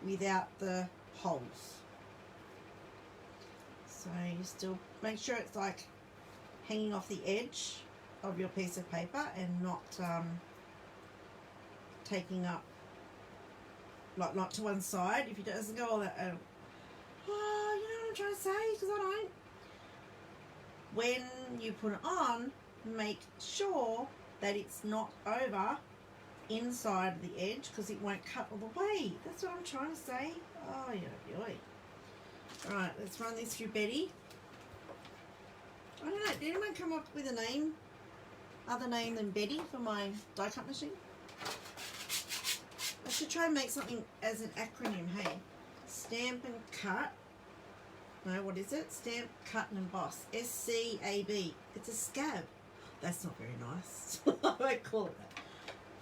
without the holes. So you still make sure it's like hanging off the edge of your piece of paper and not taking up, like not to one side. If it doesn't go all that, you know what I'm trying to say, because I don't. When you put it on, make sure that it's not over inside the edge, because it won't cut all the way. That's what I'm trying to say. Oh, yeah. Alright, let's run this through Betty. I don't know, did anyone come up with a name, other name than Betty for my die cut machine? I should try and make something as an acronym, hey? Stamp and cut. No, what is it? Stamp, cut and emboss. SCAB. It's a scab. That's not very nice. I won't call it that.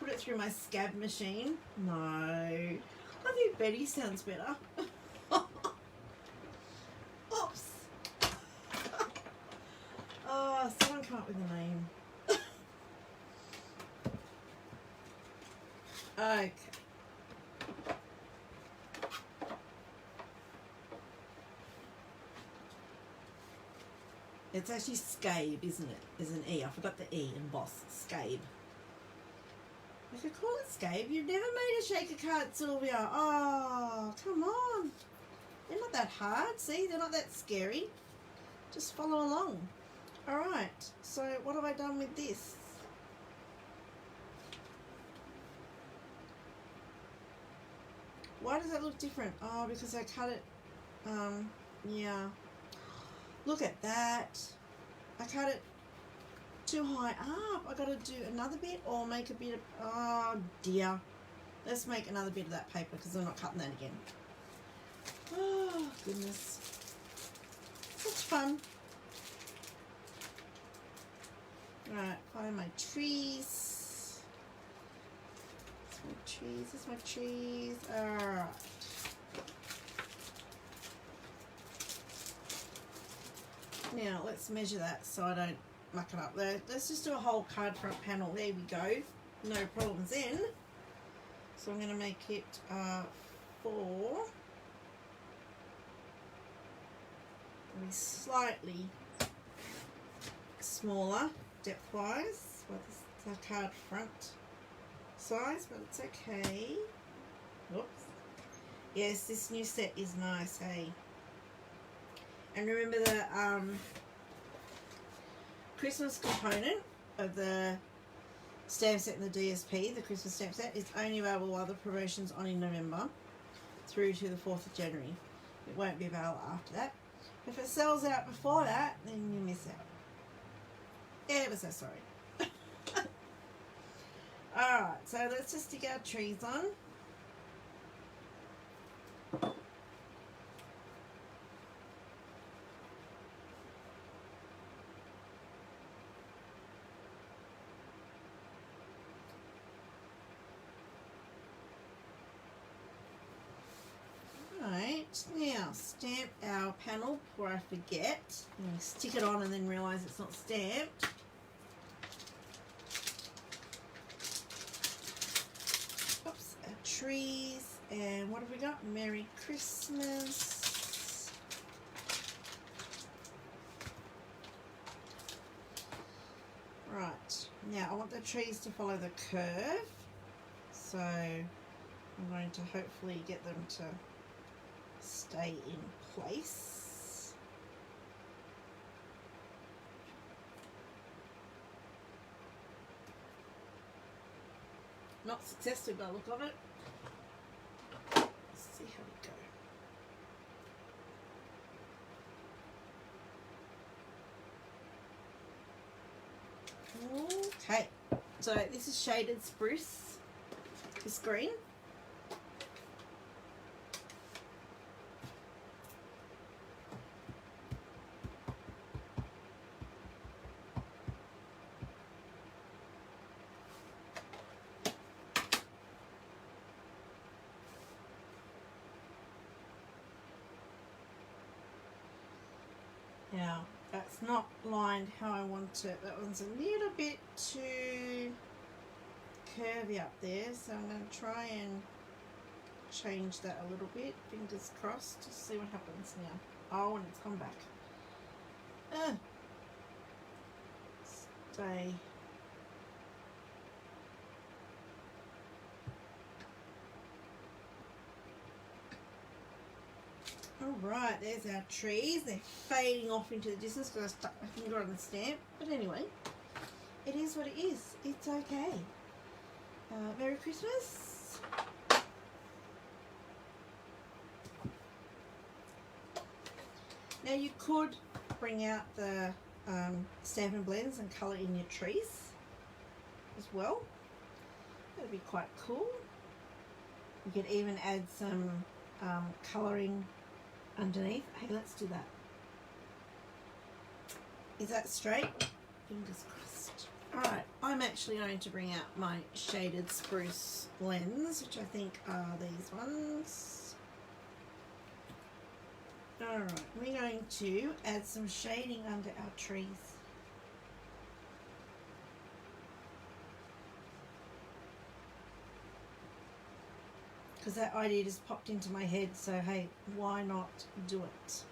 Put it through my scab machine. No. I think Betty sounds better. Oops. Oh, someone come up with a name. Okay. It's actually scabe, isn't it? There's an E. I forgot the E in boss. Scabe. I could call it scabe. You've never made a shaker card, Sylvia. Oh, come on. They're not that hard. See, they're not that scary. Just follow along. Alright, so what have I done with this? Why does that look different? Oh, because I cut it, yeah. Look at that. I cut it too high up. I got to do another bit or make a bit of, oh dear. Let's make another bit of that paper because I'm not cutting that again. Oh, goodness. Such fun. Right, find my trees. There's my trees. Alright. Now let's measure that so I don't muck it up there. Let's just do a whole card front panel. There we go. No problems then. So I'm going to make it 4. Be slightly smaller depth-wise. Well, this is a card front size, but it's okay. Oops. Yes, this new set is nice, hey. And remember the Christmas component of the stamp set and the DSP, the Christmas stamp set, is only available while the promotion's on in November through to the 4th of January. It won't be available after that. If it sells out before that, then you miss out. Ever so sorry. Alright, so let's just stick our trees on. Right, now stamp our panel before I forget. And stick it on and then realise it's not stamped. Oops, our trees. And what have we got? Merry Christmas. Right, now I want the trees to follow the curve. So I'm going to hopefully get them to stay in place. Not successful by the look of it. Let's see how we go. Okay, so this is shaded spruce, this green. Now, that's not lined how I want it. That one's a little bit too curvy up there, so I'm going to try and change that a little bit. Fingers crossed to see what happens now. Oh, and it's come back. day. Alright, there's our trees. They're fading off into the distance because I stuck my finger on the stamp. But anyway, it is what it is. It's okay. Merry Christmas. Now you could bring out the Stampin' Blends and colour in your trees as well. That'd be quite cool. You could even add some colouring underneath. Hey, let's do that. Is that straight? Fingers crossed. Alright, I'm actually going to bring out my shaded spruce blends, which I think are these ones. Alright, we're going to add some shading under our trees. Because that idea just popped into my head, so hey, why not do it?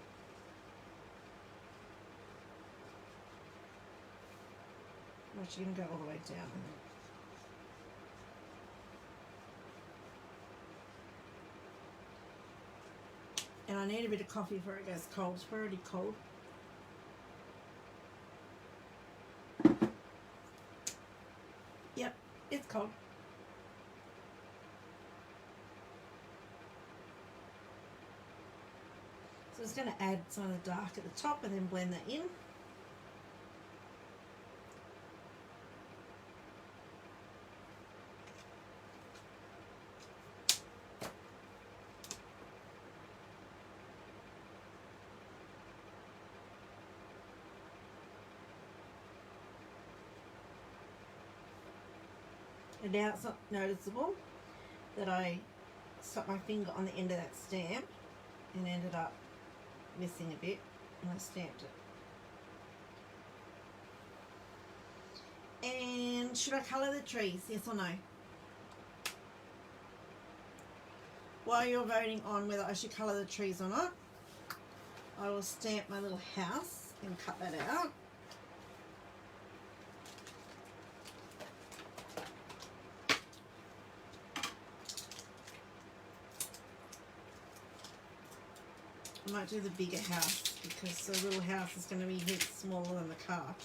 I'm actually going to go all the way down. And I need a bit of coffee before it goes cold. It's already cold. Yep, it's cold. So it's going to add some of the dark at the top and then blend that in. And now it's not noticeable that I stuck my finger on the end of that stamp and ended up missing a bit and I stamped it. And should I colour the trees? Yes or no? While you're voting on whether I should colour the trees or not, I will stamp my little house and cut that out. I might do the bigger house because the little house is going to be a bit smaller than the car.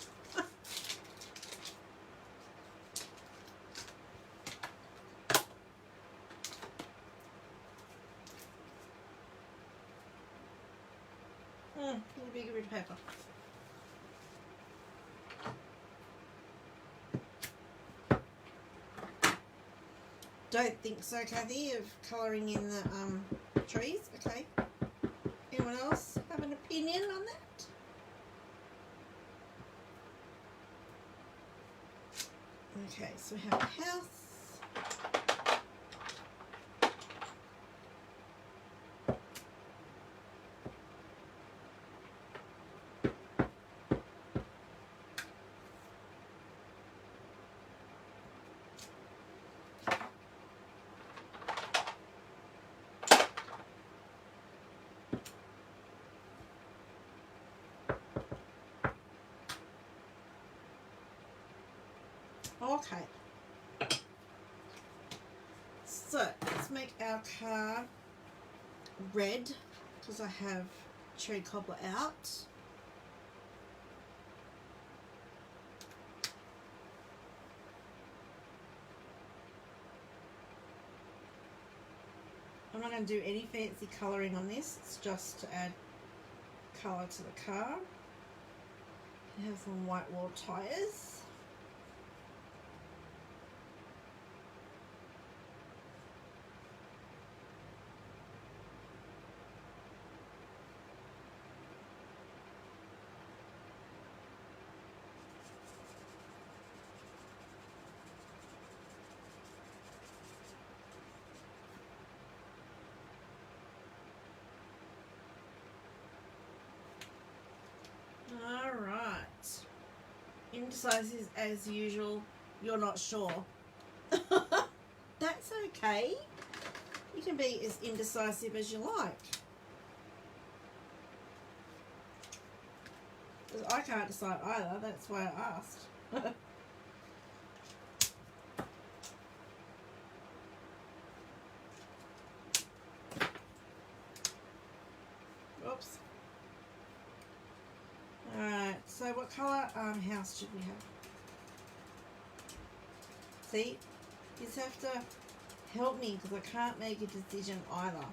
A bigger bit of paper. Don't think so, Kathy, of colouring in the trees. Okay. Anyone else have an opinion on that? Okay, so we have a house. Okay, so let's make our car red because I have cherry cobbler out. I'm not going to do any fancy colouring on this, it's just to add colour to the car. I have some white wall tyres. Alright. Indecisive as usual. You're not sure. That's okay. You can be as indecisive as you like. Because I can't decide either. That's why I asked. Oops. Alright, so what colour house should we have? See, you just have to help me because I can't make a decision either.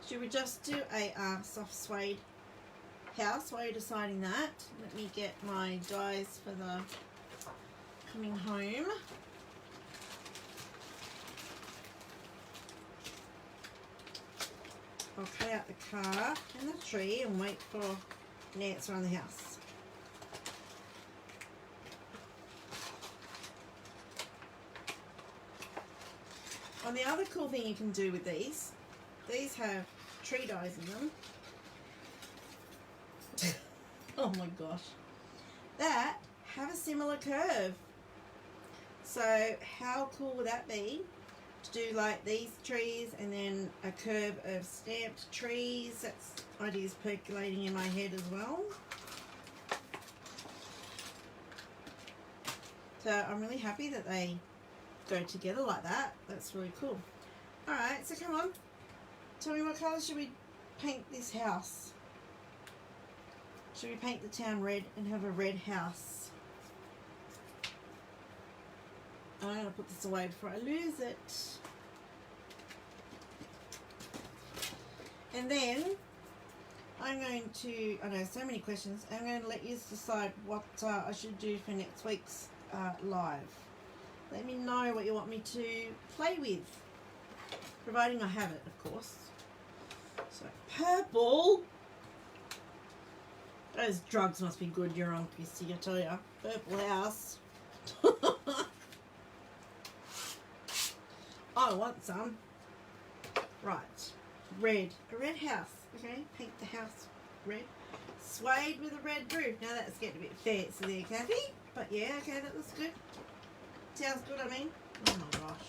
Should we just do a soft suede house? While you're deciding that, let me get my dies for the coming home. I'll cut out the car and the tree and wait for an answer on the house. And the other cool thing you can do with these have tree dies in them. Oh my gosh. That have a similar curve. So how cool would that be to do like these trees and then a curve of stamped trees? That's ideas percolating in my head as well. So I'm really happy that they go together like that. That's really cool. Alright, so come on. Tell me what colour should we paint this house? Should we paint the town red and have a red house? I'm going to put this away before I lose it. And then I'm going to, I know so many questions, I'm going to let you decide what I should do for next week's live. Let me know what you want me to play with, providing I have it, of course. So purple. Those drugs must be good you're on, Christy, I tell ya. Purple house. I want some. Right. Red. A red house. Okay, paint the house red. Suede with a red roof. Now that's getting a bit fancy there, Kathy. But yeah, okay, that looks good. Sounds good, I mean. Oh my gosh.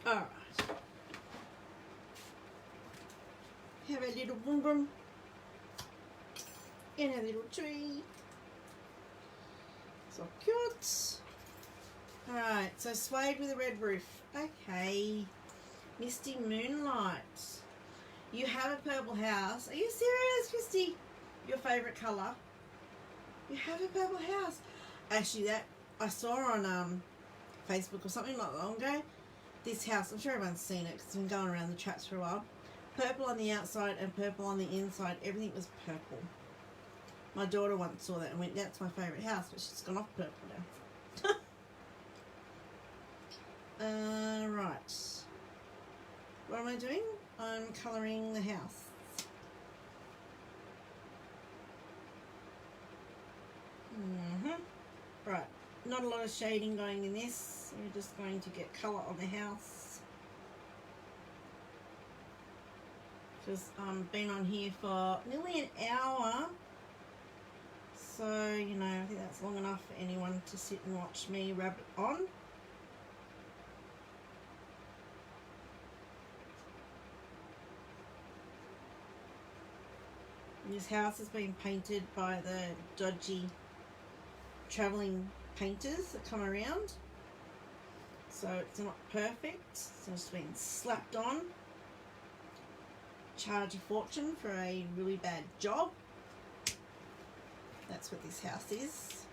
Alright. Have a little boom boom. And a little tree. So cute. Alright, so suede with a red roof. Okay. Misty moonlight. You have a purple house. Are you serious, Christy? Your favourite colour? You have a purple house. Actually, that I saw on Facebook or something not long ago. This house, I'm sure everyone's seen it because it's been going around the traps for a while. Purple on the outside and purple on the inside. Everything was purple. My daughter once saw that and went, that's my favourite house, but she's gone off purple now. Right. What am I doing? I'm colouring the house. Right. Not a lot of shading going in this. We're just going to get colour on the house. Just been on here for nearly an hour. So, you know, I think that's long enough for anyone to sit and watch me rabbit on. This house has been painted by the dodgy travelling painters that come around. So it's not perfect. So it's been slapped on. Charge a fortune for a really bad job. That's what this house is.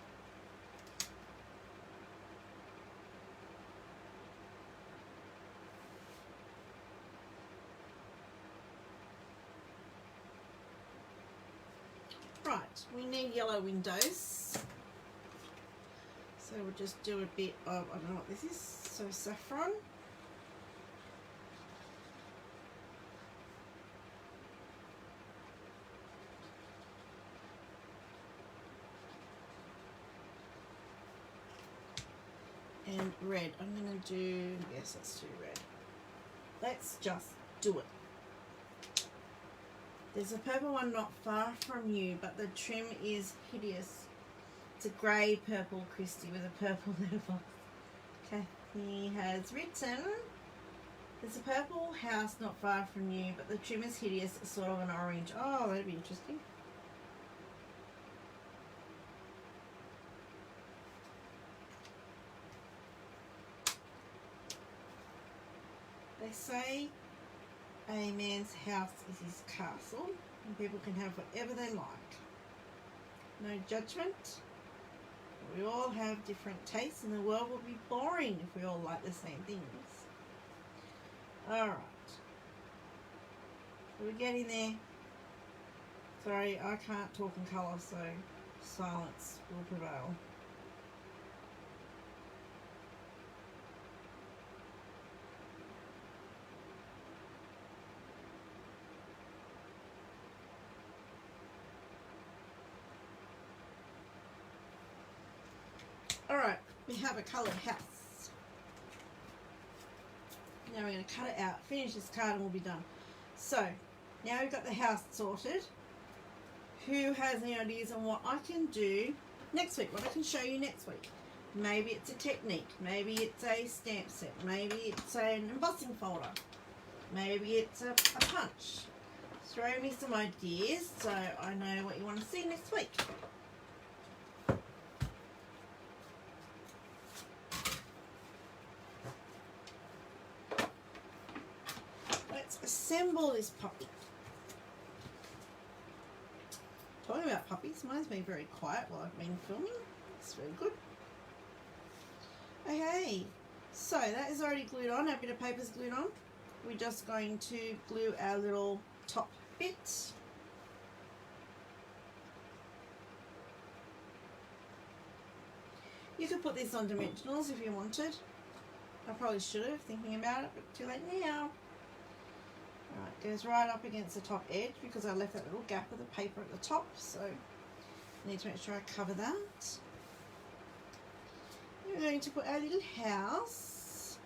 Right, we need yellow windows. So we'll just do a bit of, I don't know what this is, so saffron. And red. I'm going to do, yes, let's do red. let's just do it. There's a purple one not far from you, but the trim is hideous. It's a grey purple Christy with a purple letterbox. Kathy has written, there's a purple house not far from you, but the trim is hideous, sort of an orange. Oh, that'd be interesting. They say a man's house is his castle, and people can have whatever they like. No judgment. We all have different tastes, and the world will be boring if we all like the same things. Alright. So we're getting there. Sorry, I can't talk in colour, so silence will prevail. Alright, we have a coloured house. Now we're going to cut it out, finish this card, and we'll be done. So, now we've got the house sorted. Who has any ideas on what I can do next week? What I can show you next week? Maybe it's a technique. Maybe it's a stamp set. Maybe it's an embossing folder. Maybe it's a punch. Throw me some ideas so I know what you want to see next week. Assemble this puppy. Talking about puppies, mine's been very quiet while I've been filming. It's very good. Okay, so that is already glued on. Our bit of paper's glued on. We're just going to glue our little top bit. You could put this on dimensionals if you wanted. I probably should have, thinking about it, but too late now. Right, goes right up against the top edge because I left that little gap of the paper at the top, so I need to make sure I cover that. We're going to put our little house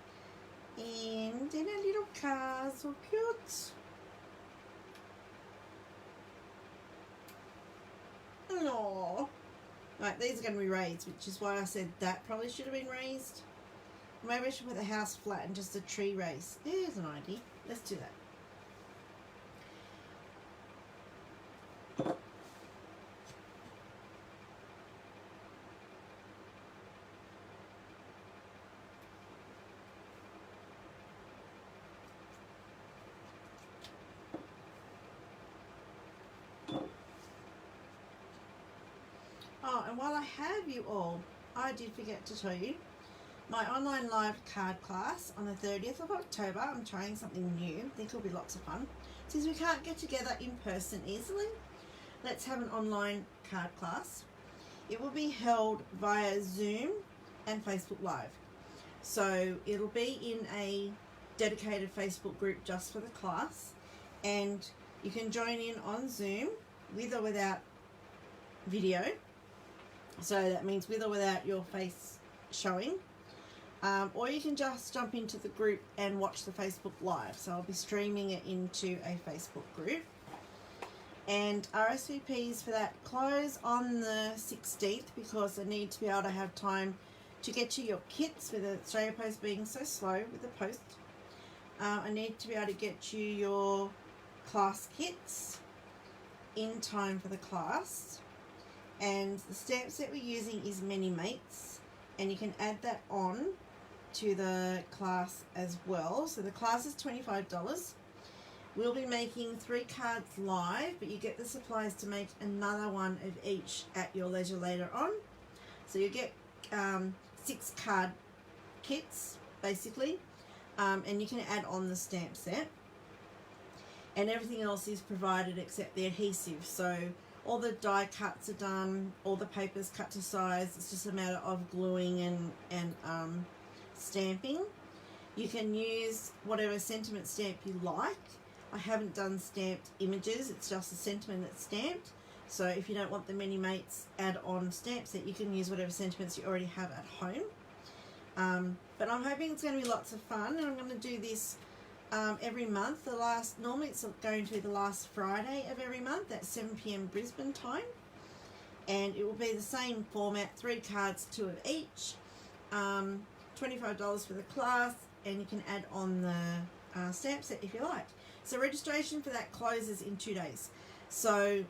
and then our little car, so cute. Aww. Right, these are going to be raised, which is why I said that probably should have been raised. Maybe I should put the house flat and just a tree raised. There's an idea. Let's do that. Oh, and while I have you all, I did forget to tell you, my online live card class on the 30th of October, I'm trying something new. I think it'll be lots of fun. Since we can't get together in person easily, let's have an online card class. It will be held via Zoom and Facebook Live. So it'll be in a dedicated Facebook group just for the class, and you can join in on Zoom with or without video. So that means with or without your face showing. Or you can just jump into the group and watch the Facebook Live. So I'll be streaming it into a Facebook group. And RSVPs for that close on the 16th because I need to be able to have time to get you your kits with the Australia Post being so slow with the post. I need to be able to get you your class kits in time for the class. And the stamp set we're using is Many Mates, and you can add that on to the class as well. So the class is $25. We'll be making 3 cards live, but you get the supplies to make another one of each at your leisure later on. So you get 6 card kits basically, and you can add on the stamp set, and everything else is provided except the adhesive. So all the die cuts are done, all the paper's cut to size. It's just a matter of gluing and stamping. You can use whatever sentiment stamp you like. I haven't done stamped images, it's just a sentiment that's stamped. So if you don't want the Many Mates add-on stamp set, you can use whatever sentiments you already have at home. But I'm hoping it's going to be lots of fun, and I'm going to do this every month. Normally it's going to be the last Friday of every month at 7 p.m. Brisbane time, and it will be the same format, 3 cards, 2 of each, $25 for the class, and you can add on the stamp set if you like. So registration for that closes in 2 days. So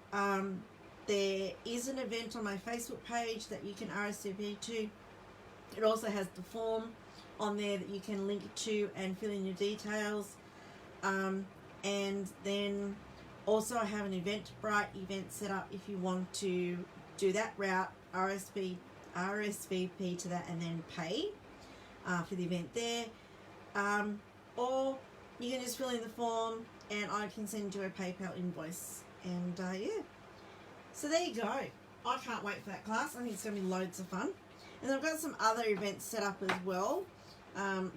there is an event on my Facebook page that you can RSVP to. It also has the form on there that you can link it to and fill in your details. And then also I have an Eventbrite event set up if you want to do that route, RSVP to that and then pay for the event there. Or you can just fill in the form and I can send you a PayPal invoice. And yeah, so there you go. I can't wait for that class. I think it's going to be loads of fun. And I've got some other events set up as well.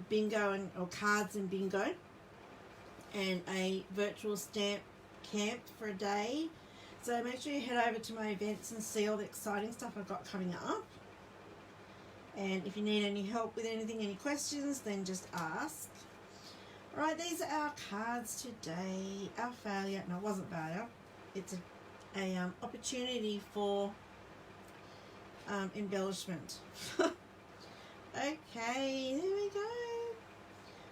Bingo or cards and bingo. And a virtual stamp camp for a day. So make sure you head over to my events and see all the exciting stuff I've got coming up. And if you need any help with anything, any questions, then just ask. Alright, these are our cards today. Our failure, no, it wasn't failure. It's a opportunity for embellishment. Okay, there we go.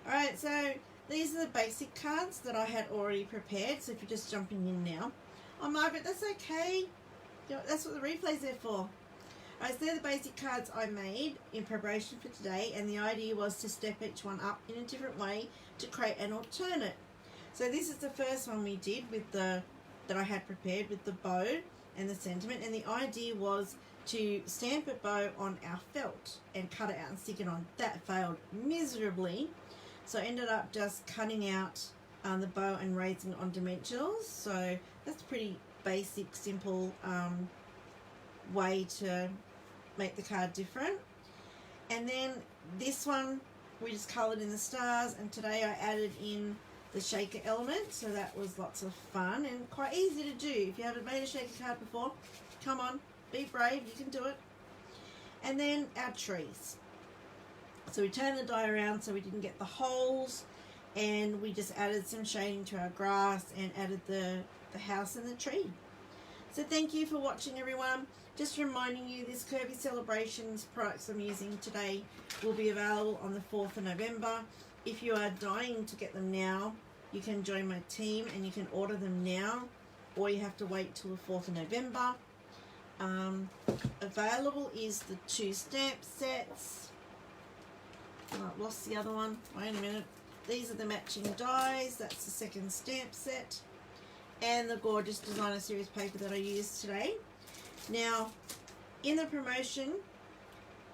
Alright, so these are the basic cards that I had already prepared. So if you're just jumping in now, oh Margaret, that's okay. That's what the replay's there for. Alright, so they're the basic cards I made in preparation for today, and the idea was to step each one up in a different way to create an alternate. So this is the first one we did with that I had prepared with the bow and the sentiment, and the idea was to stamp a bow on our felt and cut it out and stick it on. That failed miserably, so I ended up just cutting out the bow and raising it on dimensionals. So that's a pretty basic, simple way to make the card different. And then this one we just coloured in the stars, and today I added in the shaker element, so that was lots of fun and quite easy to do. If you haven't made a shaker card before, come on, be brave, you can do it. And then our trees. So we turned the die around so we didn't get the holes, and we just added some shading to our grass and added the house and the tree. So thank you for watching, everyone. Just reminding you, this Curvy Celebrations products I'm using today will be available on the 4th of November. If you are dying to get them now, you can join my team and you can order them now, or you have to wait till the 4th of November. Available is the 2 stamp sets. Oh, I've lost the other one. Wait a minute. These are the matching dies. That's the 2nd stamp set. And the gorgeous designer series paper that I used today. Now, in the promotion,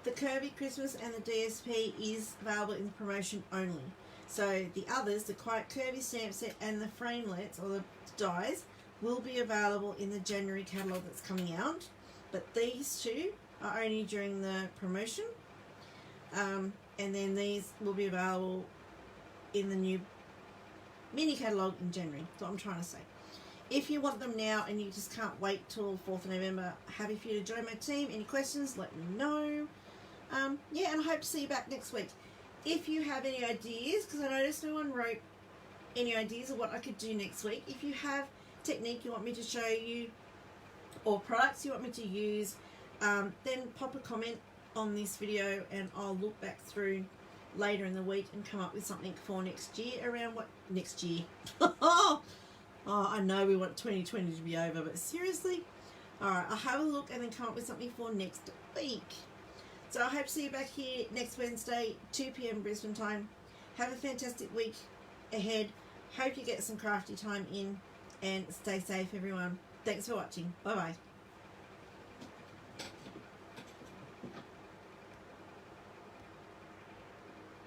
the Curvy Christmas and the DSP is available in the promotion only. So the others, the Quite Curvy stamp set and the framelets or the dies, will be available in the January catalogue that's coming out. But these two are only during the promotion. And then these will be available in the new mini catalogue in January. That's what I'm trying to say. If you want them now and you just can't wait till 4th of November, happy for you to join my team. Any questions, let me know. Yeah, and I hope to see you back next week. If you have any ideas, because I noticed no one wrote any ideas of what I could do next week. If you have technique you want me to show you or products you want me to use, then pop a comment on this video and I'll look back through later in the week and come up with something for next year. Around what? Next year. Oh, I know we want 2020 to be over, but seriously? Alright, I'll have a look and then come up with something for next week. So I hope to see you back here next Wednesday, 2 p.m. Brisbane time. Have a fantastic week ahead. Hope you get some crafty time in and stay safe, everyone. Thanks for watching. Bye-bye.